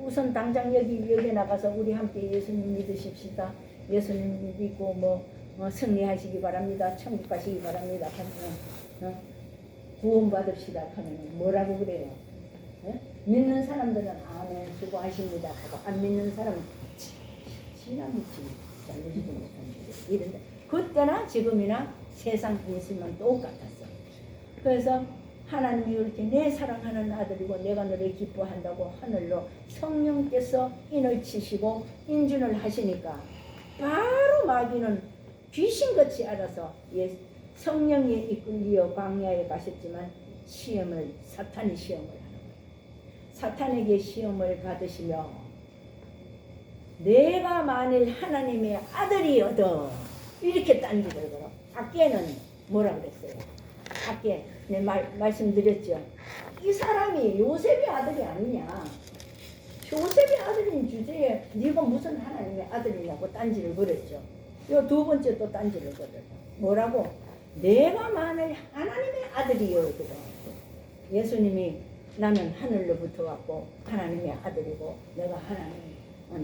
우선 당장 여기 나가서 우리 함께 예수님 믿으십시다. 예수님 믿고 승리하시기 바랍니다. 천국 가시기 바랍니다. 하면 구원 받읍시다 하면 뭐라고 그래요? 믿는 사람들은 아멘 수고하십니다 하고, 안 믿는 사람은 지나묻지 잘되지도 못합니다. 이런데 그때나 지금이나 세상 인심은 똑같았어. 그래서 하나님이 이렇게 내 사랑하는 아들이고 내가 너를 기뻐한다고 하늘로 성령께서 인을 치시고 인준을 하시니까 바로 마귀는 귀신같이 알아서 성령에 이끌려 광야에 가셨지만 사탄이 시험을 하는 거예요. 사탄에게 시험을 받으시며 내가 만일 하나님의 아들이어도 이렇게 딴지를 걸어. 밖에는 뭐라 그랬어요? 밖에 말씀드렸죠. 이 사람이 요셉의 아들이 아니냐. 요셉의 아들인 주제에 네가 무슨 하나님의 아들이냐고 딴지를 걸었죠. 요 두 번째 또 딴지를 걸어요. 뭐라고? 내가 만일 하나님의 아들이어도, 예수님이 나는 하늘로부터 왔고 하나님의 아들이고 내가 하나님,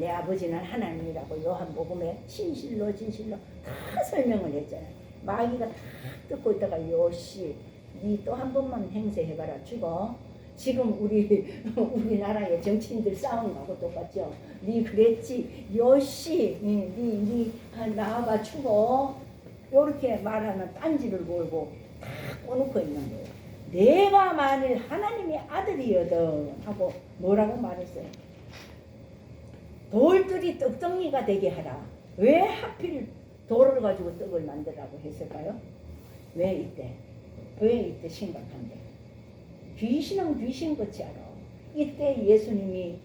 내 아버지는 하나님이라고 요한복음에 진실로 다 설명을 했잖아요. 마귀가 다 듣고 있다가 요시 니 또 한 번만 행세해봐라 죽어. 지금 우리나라의 정치인들 싸우는 거하고 똑같죠. 니 그랬지 요시 니 나와봐 죽어. 이렇게 말하는 딴지를 걸고 다 꺼놓고 있는 거예요. 내가 만일 하나님의 아들이어도 하고 뭐라고 말했어요? 돌들이 떡덩이가 되게 하라. 왜 하필 돌을 가지고 떡을 만들라고 했을까요? 왜 이때 심각한데? 귀신은 귀신같이 알아. 이때 예수님이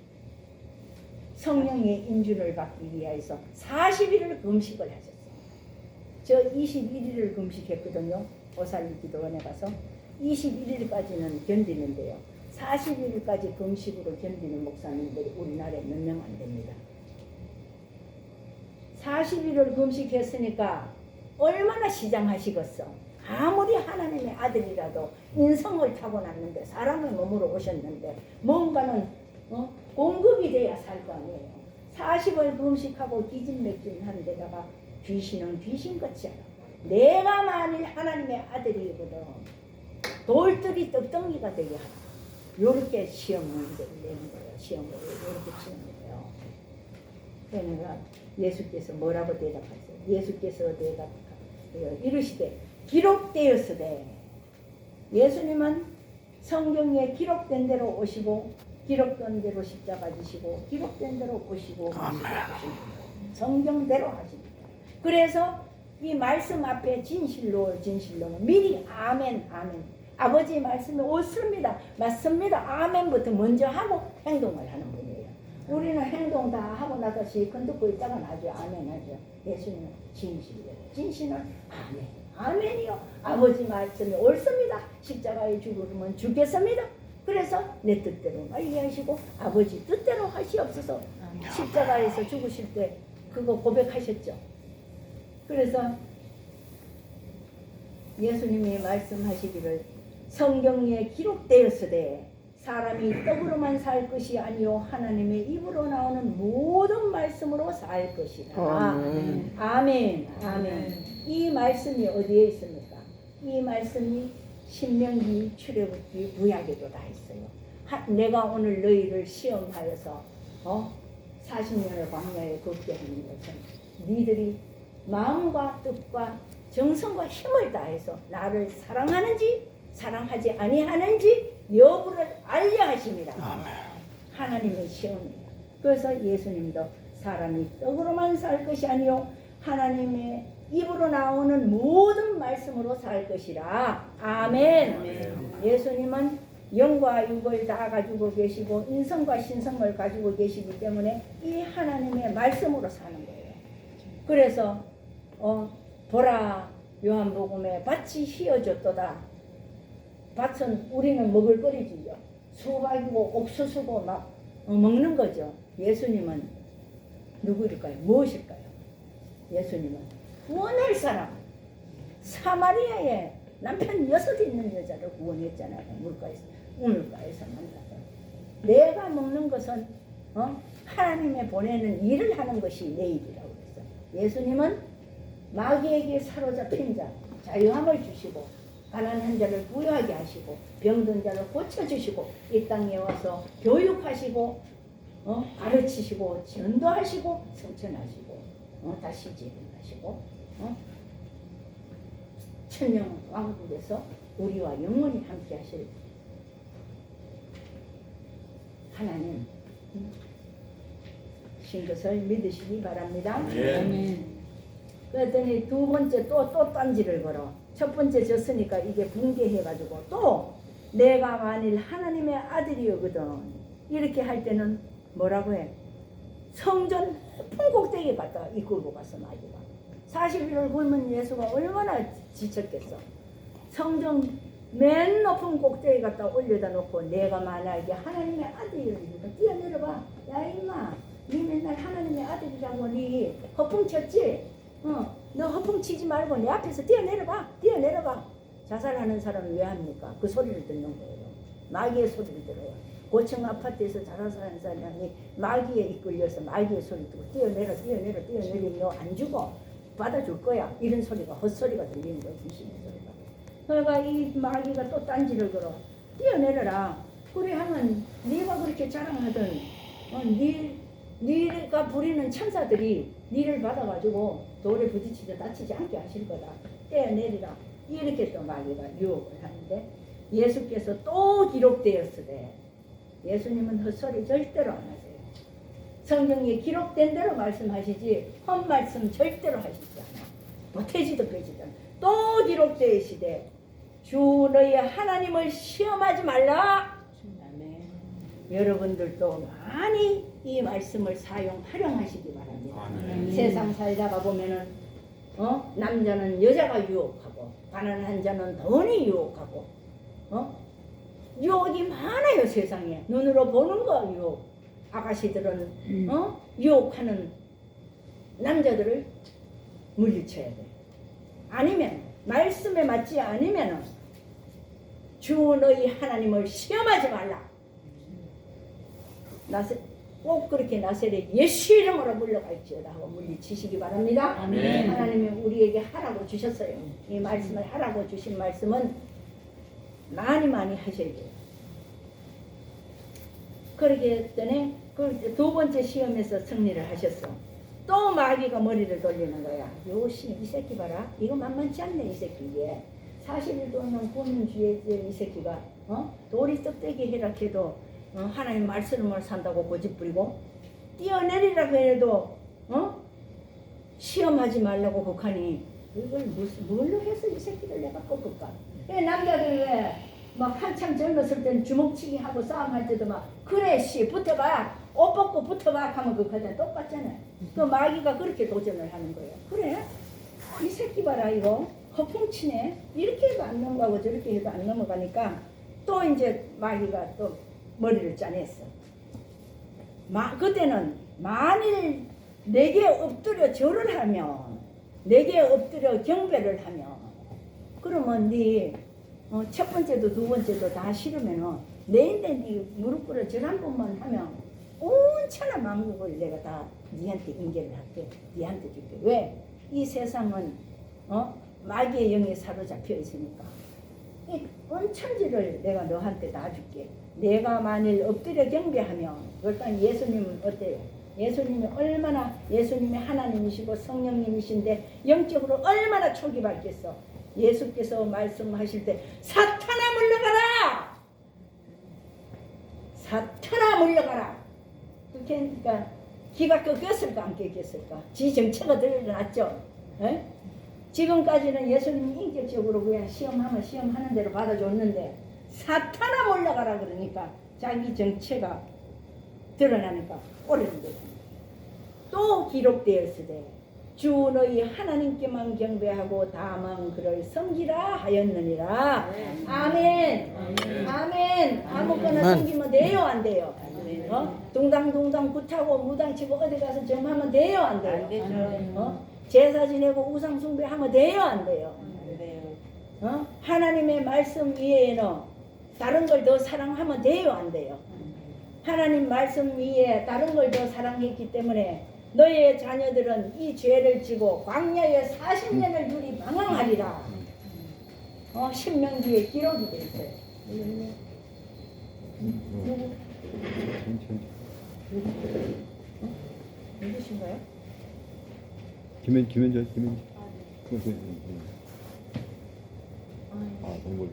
성령의 인준을 받기 위해서 40일을 금식을 하셨어요. 저 21일을 금식했거든요. 오살리 기도원에 가서 21일까지는 견디는데요. 40일까지 금식으로 견디는 목사님들이 우리나라에 몇 명 안 됩니다. 40일을 금식했으니까 얼마나 시장하시겠어. 아무리 하나님의 아들이라도 인성을 타고났는데 사람의 몸으로 오셨는데 뭔가는 공급이 돼야 살 거 아니에요. 40을 금식하고 기진맥진한 데다가 귀신은 귀신같이 알아. 내가 만일 하나님의 아들이거든 돌들이 떡덩이가 되게 하라. 요렇게 시험 문제를 내는 거예요. 시험을 이렇게 치는 거예요. 그러니까 예수께서 뭐라고 대답하세요? 예수께서 대답하세요. 이르시되 기록되었으되, 예수님은 성경에 기록된 대로 오시고 기록된 대로 십자가 지시고 기록된 대로 오시고 성경대로 하십니다. 그래서 이 말씀 앞에 진실로는 미리 아멘 아버지 말씀이 옳습니다 맞습니다 아멘부터 먼저 하고 행동을 하는 분이에요. 우리는 행동 다 하고 나서 실컷 듣고 있다가 나중에 아멘 하죠. 예수님은 진실은 아멘이요. 아버지 말씀이 옳습니다. 십자가에 죽으면 죽겠습니다. 그래서 내 뜻대로 빨리 하시고 아버지 뜻대로 하시옵소서. 십자가에서 죽으실 때 그거 고백하셨죠. 그래서 예수님이 말씀하시기를 성경에 기록되었으되 사람이 떡으로만 살 것이 아니요 하나님의 입으로 나오는 모든 말씀으로 살 것이라. 아멘. 이 말씀이 어디에 있습니까? 이 말씀이 신명기, 출애굽기, 구약에도 다 있어요. 내가 오늘 너희를 시험하여서 40년을 광야에 걷게 하는 것은 니들이 마음과 뜻과 정성과 힘을 다해서 나를 사랑하는지 사랑하지 아니하는지 여부를 알려 하십니다. 하나님의 시험입니다. 그래서 예수님도 사람이 떡으로만 살 것이 아니요 하나님의 입으로 나오는 모든 말씀으로 살 것이라. 아멘. 예수님은 영과 육을 다 가지고 계시고 인성과 신성을 가지고 계시기 때문에 이 하나님의 말씀으로 사는 거예요. 그래서 보라 요한복음에 밭이 휘어졌도다. 밭은 우리는 먹을 거리지요. 수박이고 옥수수고 막 먹는 거죠. 예수님은 누구일까요? 무엇일까요? 예수님은 구원할 사람. 사마리아에 남편 6 있는 여자를 구원했잖아요. 우물가에서 만나서. 내가 먹는 것은 하나님의 보내는 일을 하는 것이 내 일이라고 그랬어요. 예수님은 마귀에게 사로잡힌 자 자유함을 주시고 가난한 자를 부유하게 하시고 병든 자를 고쳐주시고 이 땅에 와서 교육하시고 가르치시고 전도하시고 성천하시고 다시 재림하시고 천년 왕국에서 우리와 영원히 함께 하실 하나님 신 것을 믿으시기 바랍니다. 그랬더니 두 번째 또 딴지를 걸어. 첫 번째 졌으니까 이게 붕괴해가지고 또 내가 만일 하나님의 아들이거든 이렇게 할 때는 뭐라고 해? 성전 높은 꼭대기 갖다 이끌고 갔어 마귀가. 40일을 굶은 예수가 얼마나 지쳤겠어. 성전 맨 높은 꼭대기 갖다 올려다 놓고 내가 만약에 하나님의 아들이니까 뛰어내려봐. 야 임마 니 맨날 하나님의 아들이라고 니 허풍 쳤지? 너 허풍 치지 말고 내 앞에서 뛰어내려봐. 자살하는 사람은 왜 합니까? 그 소리를 듣는 거예요. 마귀의 소리를 들어요. 고층 아파트에서 자살하는 사람이 마귀에 이끌려서 마귀의 소리 듣고 뛰어내리면 너 안 죽어. 받아줄 거야. 이런 소리가 헛소리가 들리는 거예요. 귀신의 소리가. 그러니까 이 마귀가 또 딴지를 걸어. 뛰어내려라. 그래 하면 네가 그렇게 자랑하던 네가 부리는 천사들이 네를 받아가지고 돌에 부딪히듯 다치지 않게 하실 거다. 뛰어내리라. 이렇게 또 마귀가 유혹을 하는데 예수께서 또 기록되었으되 예수님은 헛소리 절대로 안 하세요. 성경에 기록된 대로 말씀하시지 헛말씀 절대로 하시지 않아. 못해지도 그러지도 않아. 또 기록되시되 주 너희 하나님을 시험하지 말라. 여러분들도 많이 이 말씀을 활용하시기 바랍니다. 세상 살다가 보면은 남자는 여자가 유혹하고 가난한 자는 돈이 유혹하고 유혹이 많아요. 세상에 눈으로 보는 거 유혹. 아가씨들은 유혹하는 남자들을 물리쳐야 돼. 아니면 말씀에 맞지 않으면 주 너희 하나님을 시험하지 말라. 꼭 그렇게 나세렛 예수 이름으로 물러갈지어다 하고 물리치시기 바랍니다. 아멘. 하나님이 우리에게 하라고 주셨어요. 이 말씀을 하라고 주신 말씀은 많이 하셔야 돼요. 그렇게 했더니 그 두 번째 시험에서 승리를 하셨어. 또 마귀가 머리를 돌리는 거야. 이 새끼 봐라. 이거 만만치 않네 이 새끼. 이게 40일 동안 굶는 주에 이 새끼가 돌이 떡대기 해락해도 하나님 말씀을 산다고 고집부리고 뛰어내리라고 해도 시험하지 말라고 극하니 이걸 뭘로 해서 이 새끼를 내가 꺾을까? 남자들 왜 막 한참 젊었을 때는 주먹치기 하고 싸움할 때도 막 그래 씨 붙어봐 옷 벗고 붙어봐 하면 그거랑 똑같잖아요. 그 마귀가 그렇게 도전을 하는 거예요. 그래 이 새끼 봐라 이거 허풍치네 이렇게 해도 안 넘어가고 저렇게 해도 안 넘어가니까 또 이제 마귀가 또 머리를 짜냈어. 그때는 만일 내게 엎드려 절을 하면 내게 엎드려 경배를 하면 그러면 네 첫 번째도 두 번째도 다 싫으면 내인데 네 무릎 꿇어 절 한 번만 하면 온천하 만국을 내가 다 네한테 인계를 할게. 네한테 줄게. 왜? 이 세상은 마귀의 영에 사로잡혀 있으니까 이 온천지를 내가 너한테 다 줄게. 내가 만일 엎드려 경배하면 그러니까 예수님은 어때요? 예수님이 얼마나 예수님이 하나님이시고 성령님이신데 영적으로 얼마나 촉이 밝겠어. 예수께서 말씀하실 때 사탄아 물러가라. 사탄아 물러가라. 그렇게 하니까 기가 꺾였을까 안 꺾였을까? 지 정체가 드러났죠. 에? 지금까지는 예수님이 인격적으로 그냥 시험하면 시험하는 대로 받아줬는데 사탄아 물러가라 그러니까 자기 정체가 드러나니까 오르는 거예요. 또 기록되었으되 주 너희 하나님께만 경배하고 다만 그를 섬기라 하였느니라. 아멘. 아멘. 아무거나 섬기면 돼요 안 돼요? 둥당둥당 굿하고 무당치고 어디 가서 점하면 돼요, 안 돼요? 안 되죠. 제사 지내고 우상 숭배하면 돼요, 안 돼요? 안 돼요. 하나님의 말씀 위에는 다른 걸 더 사랑하면 돼요, 안 돼요? 하나님 말씀 위에 다른 걸 더 사랑했기 때문에 너의 자녀들은 이 죄를 지고 광야에 40년을 둘이 방황하리라. 신명기에 기록이 돼 있어요. 누구신가요? 김현주. 아, 동물.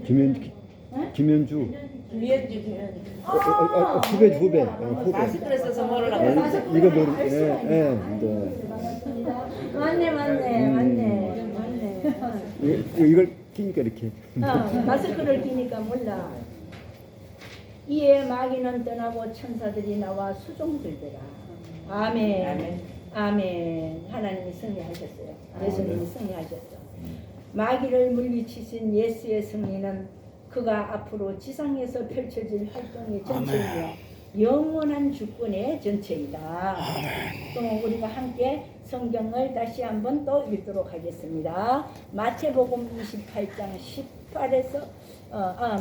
김현주. 김현주. 후배. 마스크를 써서 모르려고. 이거 모르. 맞네. 이걸 끼니까 이렇게. 마스크를 끼니까 몰라. 이에 마귀는 떠나고 천사들이 나와 수종들더라. 아멘. 하나님이 승리하셨어요. 예수님이 승리하셨어. 마귀를 물리치신 예수의 승리는 그가 앞으로 지상에서 펼쳐질 활동의 전체이며 영원한 주권의 전체이다. 또 우리가 함께 성경을 다시 한번 또 읽도록 하겠습니다. 마태복음 28장 18에서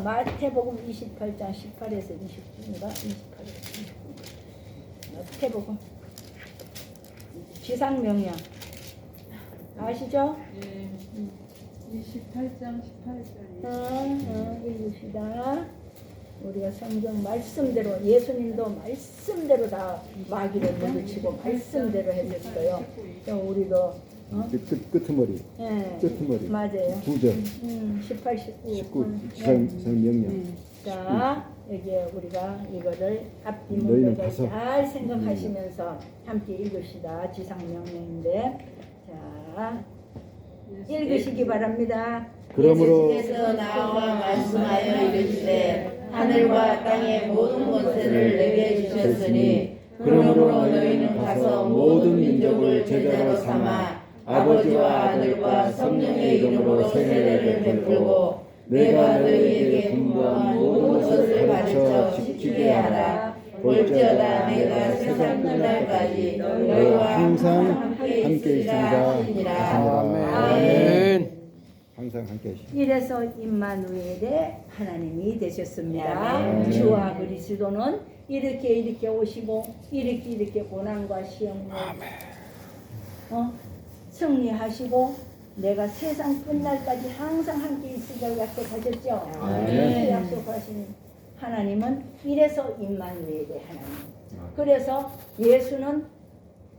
마태복음 28장 18에서 20인가 28에서 29. 마태복음 지상명령 아시죠? 네. 28장 18절이요. 읽읍시다. 우리가 성경 말씀대로 예수님도 말씀대로 다 마귀를 물리치고 말씀대로 해줬어요. 우리도 끄트머리. 예, 끄트머리. 맞아요. 9절. 18, 19. 지상 명령. 자, 여기 우리가 이거를 앞뒤 너희는 문맥을 가서. 잘 생각하시면서 함께 읽읍시다. 지상명령인데, 자, 읽으시기 바랍니다. 그러므로 예수께서 나와 말씀하여 이르시되 하늘과 땅의 모든 권세를 내게 주셨으니 그러므로 너희는 가서 모든 민족을 제자로 삼아 아버지와 아들과 성령의 이름으로 세례를 베풀고 내가 너희에게 분부한 모든 것을 가르쳐 지키게 하라. 볼지어다 내가 세상 끝날까지 너희와 항상 함께 있으리라 하시니라. 아멘. 항상 함께 하시고. 이래서 임마누엘의 하나님이 되셨습니다. 아멘. 주와 그리스도는 이렇게 오시고 이렇게 고난과 시험을 승리하시고 내가 세상 끝날까지 항상 함께 있으리라고 약속하셨죠. 아멘. 그 약속하신 하나님은 이래서 임마누엘의 하나님. 그래서 예수는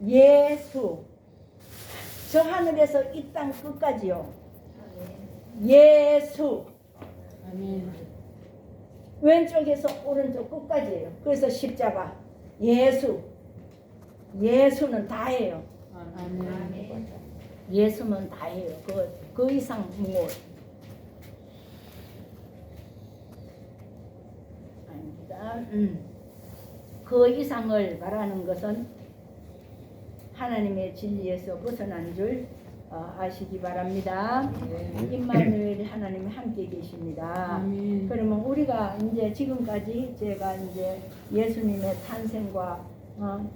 예수 저 하늘에서 이 땅 끝까지요. 예수 왼쪽에서 오른쪽 끝까지예요. 그래서 십자가 예수는 다예요. 예수는 다예요. 그 이상 무엇 아닙니다. 그 이상을 말하는 것은 하나님의 진리에서 벗어난 줄 아시기 바랍니다. 임마누엘 하나님이 함께 계십니다. 그러면 우리가 이제 지금까지 제가 이제 예수님의 탄생과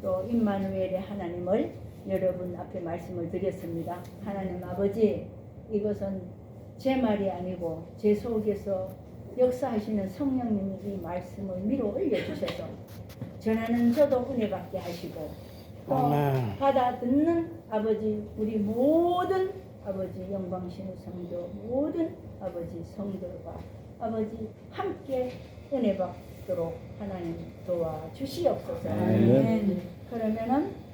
또 임마누엘의 하나님을 여러분 앞에 말씀을 드렸습니다. 하나님 아버지, 이것은 제 말이 아니고 제 속에서 역사하시는 성령님이 이 말씀을 밀어 올려주셔서 전하는 저도 은혜 받게 하시고 또 받아 듣는 아버지 우리 모든 아버지 영광신 성도 모든 아버지 성도가 아버지 함께 은혜 받도록 하나님 도와주시옵소서. 그러면은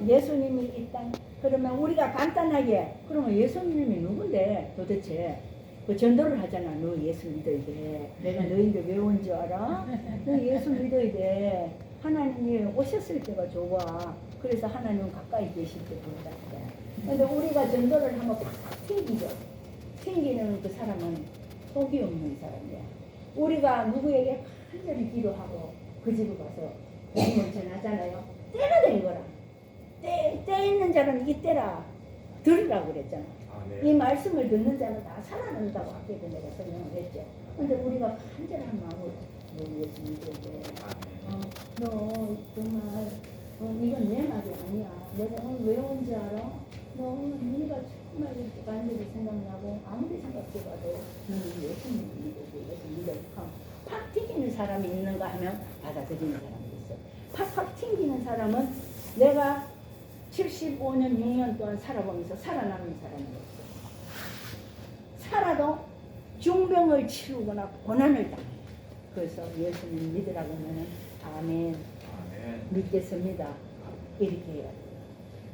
예수님이 이 땅 그러면 우리가 간단하게 그러면 예수님이 누군데 도대체 그 전도를 하잖아. 너 예수 믿어야 돼. 내가 너희들 왜 온 줄 알아? 너 예수 믿어야 돼. 하나님이 오셨을 때가 좋아. 그래서 하나님은 가까이 계실 때 본다. 근데 우리가 전도를 하면 팍팍 튕기죠. 튕기는 그 사람은 복이 없는 사람이야. 우리가 누구에게 간절히 기도하고 그 집에 가서 복음을 전하잖아요. 때가 된 거라. 때 있는 자는 이때라 들으라고 그랬잖아. 이 말씀을 듣는 자는 다 살아난다고 아까도 내가 설명을 했죠. 근데 우리가 간절한 마음으로 우리 예수님께 너 정말 이건 내 말이 아니야. 내가 오늘 왜 온지 알아? 너 오늘 네가 정말 이렇게 간절히 생각나고 아무리 생각해봐도 너는 예수님 믿고 예수 믿어. 팍 튀기는 사람이 있는가 하면 받아들이는 사람이 있어. 팍팍 튕기는 사람은 내가 75년 6년 동안 살아보면서 살아남는 사람이 없어. 살아도 중병을 치르거나 고난을 당해. 그래서 예수님 믿으라고 하면 아멘. 믿겠습니다. 이렇게 해야 돼.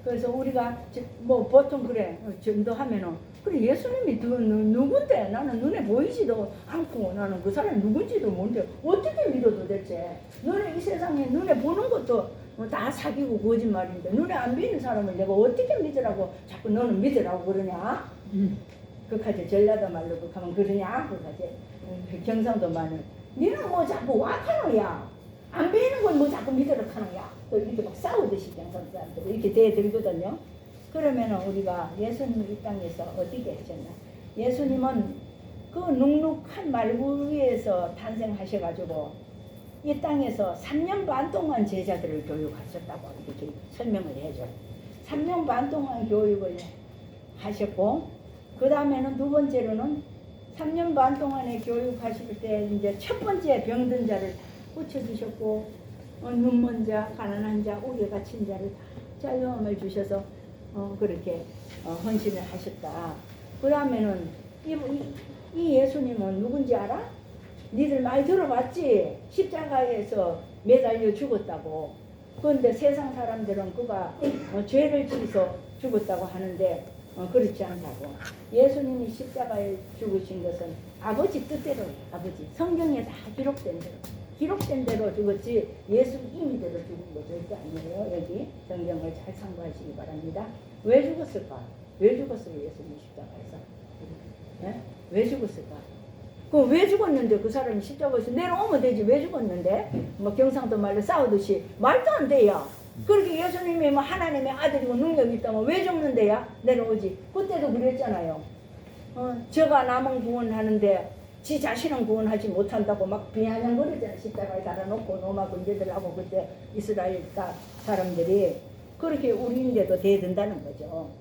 그래서 우리가 뭐 보통 그래 전도하면은 그래 예수님이 누군데 나는 눈에 보이지도 않고 나는 그 사람이 누군지도 모르는데 어떻게 믿어 도대체. 너네 이 세상에 눈에 보는 것도 다 사기고 거짓말인데 눈에 안 보이는 사람을 내가 어떻게 믿으라고 자꾸 너는 믿으라고 그러냐. 그까지 전라도 말로 그하면 그러냐. 그까지 경상도 말은 니는 뭐 자꾸 와카노야. 안 보이는 건 뭐 자꾸 믿으라 하느냐. 또 이렇게 막 싸우듯이 경상 사람들이 이렇게 대들거든요. 그러면은 우리가 예수님 이 땅에서 어떻게 하셨나? 예수님은 그 눅눅한 말구 위에서 탄생하셔가지고 이 땅에서 3년 반 동안 제자들을 교육하셨다고 이렇게 설명을 해줘요. 3년 반 동안 교육을 하셨고 그 다음에는 두 번째로는 3년 반 동안에 교육하실 때 이제 첫 번째 병든 자를 고쳐주셨고 눈먼 자, 가난한 자, 옥에 갇힌 자를 다 자유함을 주셔서 그렇게 헌신을 하셨다. 그 다음에는 이 예수님은 누군지 알아? 니들 많이 들어봤지? 십자가에서 매달려 죽었다고. 그런데 세상 사람들은 그가 죄를 지어서 죽었다고 하는데 그렇지 않다고. 예수님이 십자가에 죽으신 것은 아버지 뜻대로 아버지 성경에 다 기록된 대로 죽었지 예수 임의대로 죽은 거 절대 아니에요. 여기 성경을 잘 참고하시기 바랍니다. 왜 죽었을까? 왜 죽었어요 예수님 십자가에서? 네? 왜 죽었을까? 그 왜 죽었는데 그 사람이 십자가에서 내려오면 되지 왜 죽었는데? 뭐 경상도 말로 싸우듯이 말도 안 돼요. 그렇게 예수님이 뭐 하나님의 아들이고 능력이 있다면 왜 죽는데야? 내려오지. 그때도 그랬잖아요. 저가 남은 구원하는데 지 자신은 구원하지 못한다고 막 비아냥거리잖아요. 십자가에 달아놓고 로마 군대들하고 그때 이스라엘 사람들이 그렇게 우리인데도 대든다는 거죠.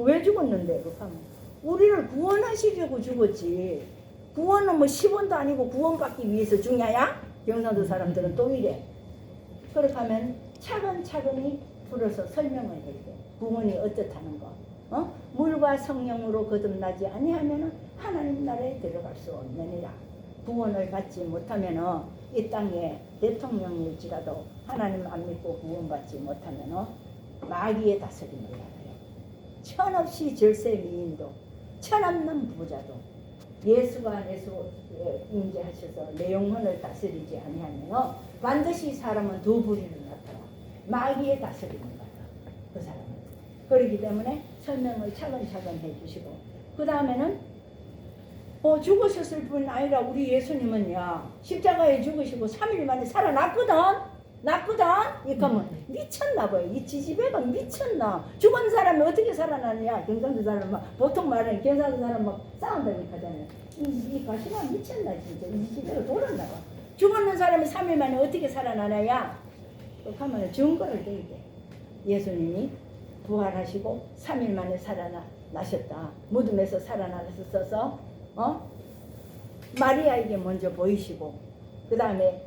왜 죽었는데? 그러면 우리를 구원하시려고 죽었지. 구원은 뭐 10원도 아니고 구원받기 위해서 죽냐야? 경상도 사람들은 또 이래. 그렇게 하면 차근차근히 풀어서 설명을 해야 돼. 구원이 어떻다는 거. 물과 성령으로 거듭나지 아니하면 하나님 나라에 들어갈 수 없느니라. 구원을 받지 못하면 이 땅에 대통령일지라도 하나님 안 믿고 구원받지 못하면 마귀의 다스림을 받아요. 천없이 절세 미인도 천없는 부자도 예수가 내수 임재하셔서 내 영혼을 다스리지 아니하면 반드시 사람은 두 부리를 나타나 마귀의 다스림을 받아. 그 사람은. 그렇기 때문에 설명을 차근차근 해주시고 그 다음에는 죽으셨을 뿐 아니라 우리 예수님은요 십자가에 죽으시고 3일 만에 살아났거든. 이러면 미쳤나 봐요. 이 지지배가 미쳤나. 죽은 사람이 어떻게 살아나느냐. 경상도 사람 막 보통 말하는 경상도 사람 막 싸운다니까 하잖아요. 이 가시가 미쳤나 진짜. 이 지지배가 돌았나 봐. 죽었는 사람이 3일 만에 어떻게 살아나느냐. 그렇게 하면 증거를 대야 돼. 예수님이 부활하시고 3일 만에 살아나셨다. 무덤에서 살아나셨어서 마리아에게 먼저 보이시고 그 다음에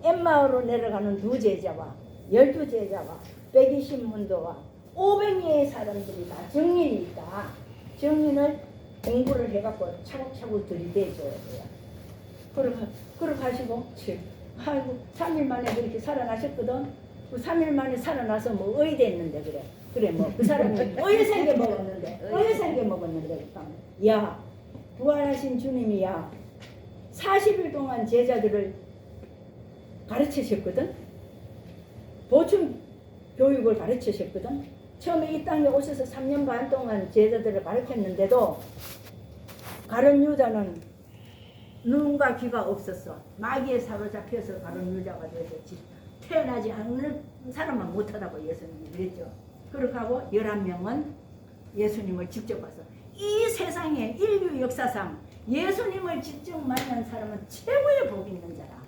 엠마오로 내려가는 두 제자와 12제자와 120문도와 500명의 사람들이 다 증인이 있다. 증인을 공부를 해갖고 차곡차곡 들이대줘야 돼요. 그렇게 하시고 아이고 3일 만에 그렇게 살아나셨거든. 그 3일 만에 살아나서 뭐 의대했는데 그래 뭐 그 사람이 의생게 먹었는데 야 부활하신 주님이야 40일 동안 제자들을 가르치셨거든. 보충 교육을 가르치셨거든. 처음에 이 땅에 오셔서 3년 반 동안 제자들을 가르쳤는데도 가룟 유다는 눈과 귀가 없었어. 마귀에 사로잡혀서 가룟 유다가 되었지. 태어나지 않는 사람만 못하다고 예수님이 그랬죠. 그렇게 하고 11명은 예수님을 직접 봐서 이 세상에 인류 역사상 예수님을 직접 만난 사람은 최고의 복이 있는 자라.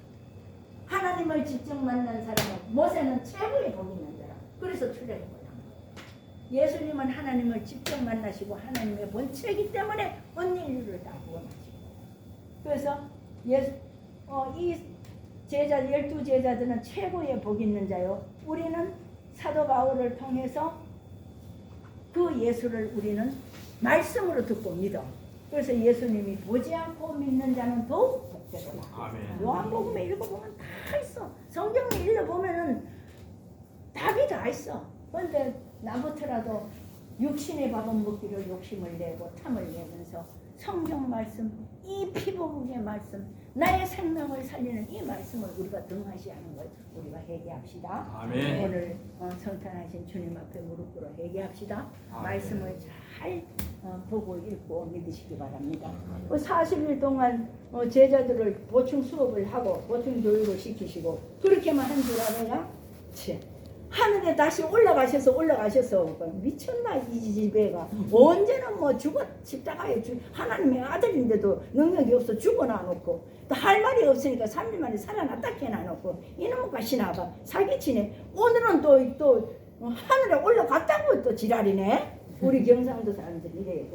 하나님을 직접 만난 사람은 모세는 최고의 복이 있는 사람. 그래서 출애굽을 한 거예요. 예수님은 하나님을 직접 만나시고 하나님의 본체이기 때문에 온 인류를 다 구원하시고. 그래서 이 제자 12제자들은 최고의 복 있는 자요. 우리는 사도 바울을 통해서 그 예수를 우리는 말씀으로 듣고 믿어. 그래서 예수님이 보지 않고 믿는 자는 더욱 복되도다. 요한복음에 읽어보면 다 있어. 성경에 읽어보면은 답이 다 있어. 그런데 나부터라도 육신의 밥은 먹기로 욕심을 내고 탐을 내면서 성경 말씀, 이 피부의 말씀, 나의 생명을 살리는 이 말씀을 우리가 등하시하는 걸 우리가 회개합시다. 아멘. 오늘 성탄하신 주님 앞에 무릎 꿇어 회개합시다. 말씀을 잘 보고 읽고 믿으시기 바랍니다. 40일 동안 제자들을 보충 수업을 하고 보충 교육을 시키시고 그렇게만 한 줄 알아야 하늘에 다시 올라가셔서 미쳤나 이 집애가 언제는 뭐 십자가에 하나님의 아들인데도 능력이 없어 죽어놔 놓고 또 할 말이 없으니까 3일 만에 살아났다 해놔 놓고 이놈의 가시나 봐 사기치네. 오늘은 또 하늘에 올라갔다고 또 지랄이네. 우리 경상도 사람들이 이래요.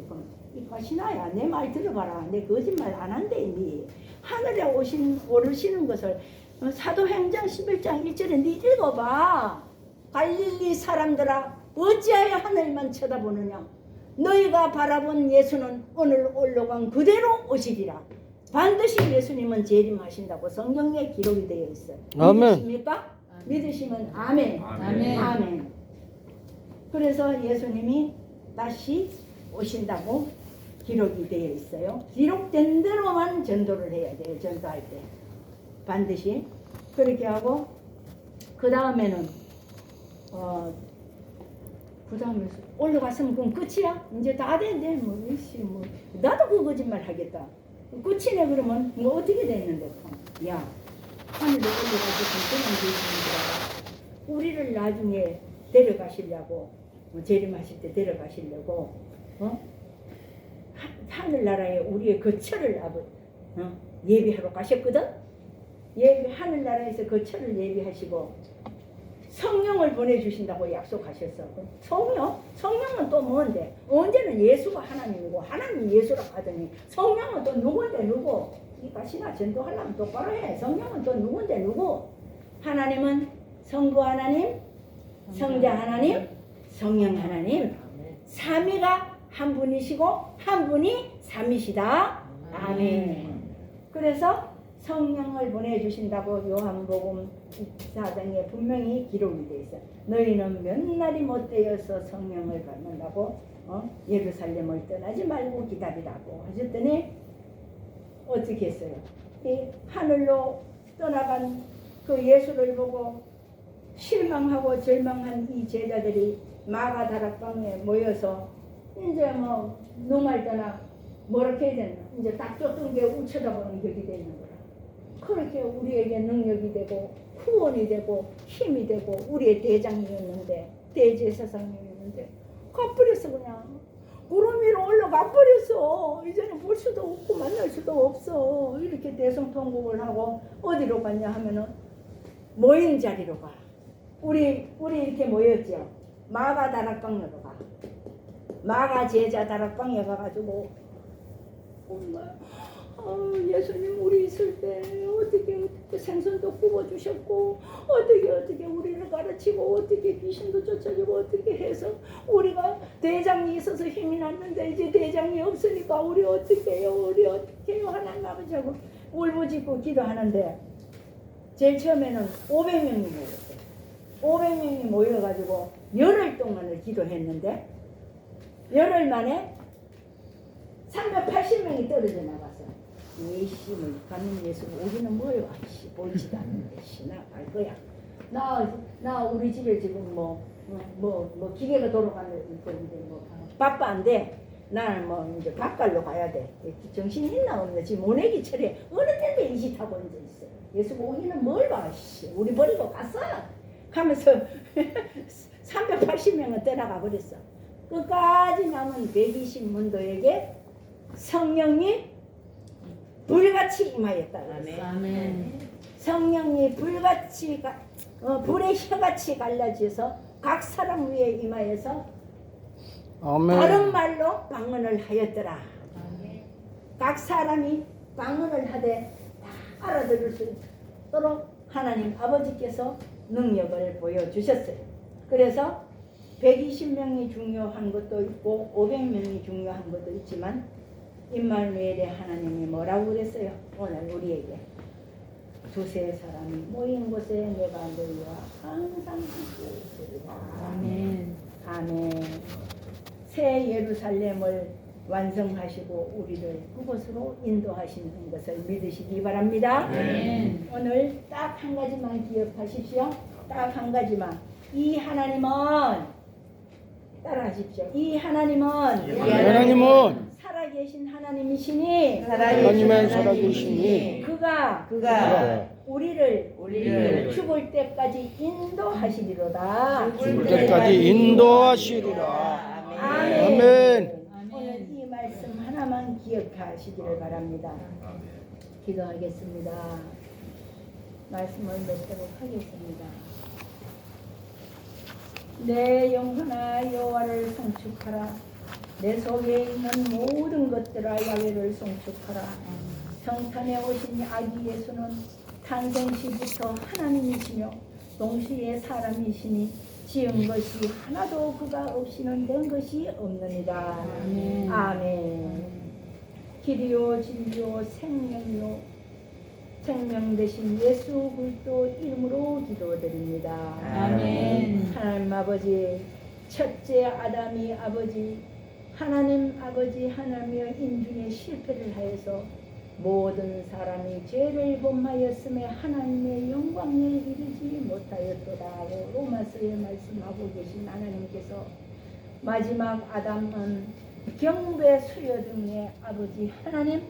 이 가시나야 내 말 들어봐라. 내 거짓말 안 한대. 니 하늘에 오르시는 것을 사도행전 11장 1절에 니 읽어봐. 갈릴리 사람들아 어찌하여 하늘만 쳐다보느냐. 너희가 바라본 예수는 오늘 올라간 그대로 오시리라. 반드시 예수님은 재림하신다고 성경에 기록이 되어 있어요. 아멘. 믿으십니까? 믿으시면 아멘. 아멘. 아멘. 그래서 예수님이 다시 오신다고 기록이 되어 있어요. 기록된 대로만 전도를 해야 돼요. 전도할 때 반드시 그렇게 하고 그 다음에는 그 다음에 올라갔으면 그럼 끝이야? 이제 다 됐네. 뭐 나도 그 거짓말 하겠다. 끝이네. 그러면 뭐 어떻게 됐는데? 야, 하늘에 올라가서 그냥 계시는 줄 알아. 우리를 나중에 데려가시려고 재림하실 때 데려가시려고 하늘나라에 우리의 거처를 예비하러 가셨거든. 하늘나라에서 거처를 예비하시고 성령을 보내주신다고 약속하셨어. 성령은 또 뭔데? 언제는 예수가 하나님이고 하나님이 예수라 하더니 성령은 또 누군데 누구? 이 가시나 전도하려면 똑바로 해. 성령은 또 누군데 누구? 하나님은 성부 하나님, 성자 하나님, 성령 하나님, 삼위가 한 분이시고 한 분이 삼이시다. 아멘. 그래서 성령을 보내주신다고 요한복음 4장에 분명히 기록이 되어 있어요. 너희는 몇 날이 못되어서 성령을 받는다고 예루살렘을 떠나지 말고 기다리라고 하셨더니 어떻게 했어요? 이 하늘로 떠나간 그 예수를 보고 실망하고 절망한 이 제자들이 마가 다락방에 모여서 이제 뭐 농할 때나 뭐렇게 해야 되나 이제 딱 쫓던 게 우쳐다보는 격이 되는 거라. 그렇게 우리에게 능력이 되고 후원이 되고 힘이 되고 우리의 대장이었는데 대제사장이었는데 가버렸어. 그냥 구름 위로 올라가 버렸어. 이제는 볼 수도 없고 만날 수도 없어. 이렇게 대성통곡을 하고 어디로 갔냐 하면은 모인 자리로 가. 우리 이렇게 모였죠. 마가 다락방으로 가. 마가 제자 다락방에 가가지고 엄마 예수님 우리 있을 때 어떻게 생선도 구워주셨고 어떻게 우리를 가르치고 어떻게 귀신도 쫓아주고 어떻게 해서 우리가 대장이 있어서 힘이 났는데 이제 대장이 없으니까 우리 어떻게 해요 하나님 아버지하고 울부짖고 기도하는데 제일 처음에는 500명이 모였어요. 500명이 모여가지고 열흘 동안을 기도했는데 열흘 만에 380명이 떨어져 나가서 예심을 가는 예수 오기는 뭐요? 아이씨 보이지도 않는데 씨 나 갈 거야. 나 우리 집에 지금 뭐 기계가 돌아가는 건데 뭐 바빠한데 나는 뭐 이제 가까이로 가야 돼. 정신 있나 없나 지금 모내기 철에 어느 때인데 이지 타고 앉아 있어. 예수 오기는 뭘 봐? 씨 우리 버리고 갔어. 하면서 380명은 떠나가 버렸어. 끝까지 남은 120문도에게 성령이 불같이 임하였다. 아멘. 성령이 불같이 불의 혀같이 갈라져서 각 사람 위에 임하여서 다른 말로 방언을 하였더라. 각 사람이 방언을 하되 다 알아들을 수 있도록 하나님 아버지께서 능력을 보여주셨어요. 그래서 120명이 중요한 것도 있고 500명이 중요한 것도 있지만 임마누엘의 하나님이 뭐라고 그랬어요? 오늘 우리에게 두세 사람이 모인 곳에 내가 너희와 항상 함께 있으리라. 아멘. 아멘. 새 예루살렘을 완성하시고 우리를 그곳으로 인도하시는 것을 믿으시기 바랍니다. 아멘. 오늘 딱 한 가지만 기억하십시오. 딱 한 가지만. 이 하나님은 따라하십시오. 이 하나님은 살아계신 하나님이시니 하나님은 살아계시니 그가 우리를 죽을 때까지 인도하시리로다. 죽을 때까지 인도하시리라. 아멘. 오늘 이 말씀 하나만 기억하시기를 바랍니다. 기도하겠습니다. 말씀을 맺도록 하겠습니다. 내 영혼아 여호와를 송축하라. 내 속에 있는 모든 것들아 야훼를 송축하라. 성탄에 오신 아기 예수는 탄생시부터 하나님이시며 동시에 사람이시니 지은 것이 하나도 그가 없이는 된 것이 없느니라. 아멘. 길이요 진리요 생명 되신 예수 그리스도 이름으로 기도드립니다. 아멘. 하나님 아버지, 첫째 아담이 하나님 아버지 하나님의 인중에 실패를 하여서 모든 사람이 죄를 범하였음에 하나님의 영광에 이르지 못하였도다고 로마서에 말씀하고 계신 하나님께서 마지막 아담은 경배 수여 등의 아버지 하나님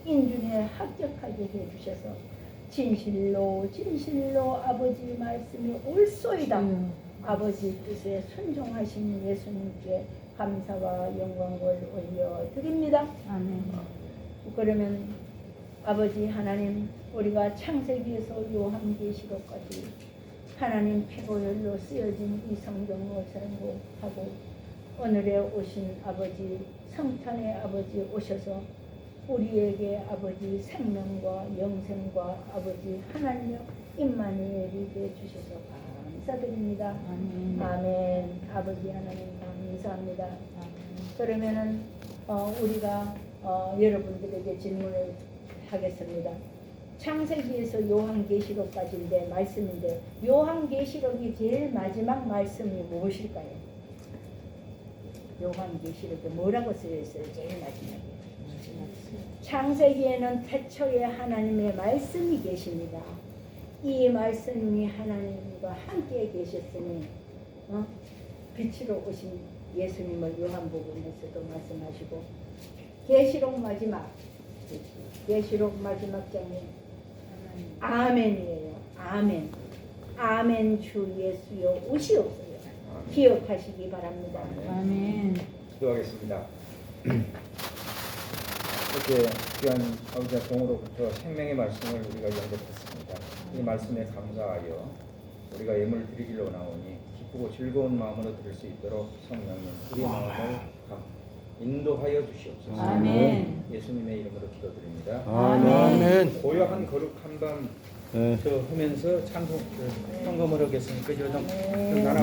인중에 합격하게 해주셔서 진실로 아버지 말씀이 옳소이다. 아버지 뜻에 순종하신 예수님께 감사와 영광을 올려드립니다. 아멘. 그러면 아버지 하나님, 우리가 창세기에서 요한계시록까지 하나님 피보혈로 쓰여진 이 성경을 전공하고 오늘에 오신 아버지, 성탄의 아버지 오셔서 우리에게 아버지 생명과 영생과 아버지 하나님의 임마누엘이 되어 주셔서 감사드립니다. 아멘. 아멘. 아버지 하나님 감사합니다. 그러면은 우리가 여러분들에게 질문을 하겠습니다. 창세기에서 요한계시록까지인데 말씀인데 요한계시록이 제일 마지막 말씀이 무엇일까요? 요한계시록에 뭐라고 쓰여 있어요? 제일 마지막에. 창세기에는 태초에 하나님의 말씀이 계십니다. 이 말씀이 하나님과 함께 계셨으니 빛으로 오신 예수님을 요한복음에서도 말씀하시고 계시록 마지막 장에 아멘이에요. 아멘 주 예수여 오시옵소서. 기억하시기 바랍니다. 아멘. 기도하겠습니다. 이렇게 귀한 아버지와 종으로부터 생명의 말씀을 우리가 영접했습니다. 이 말씀에 감사하여 우리가 예물을 드리기로 나오니 기쁘고 즐거운 마음으로 드릴 수 있도록 성령님 우리의 마음을 인도하여 주시옵소서. 아멘. 예수님의 이름으로 기도드립니다. 아멘. 고요한 거룩 한밤 하면서 찬송 헌금을 하겠으니까 저 나라가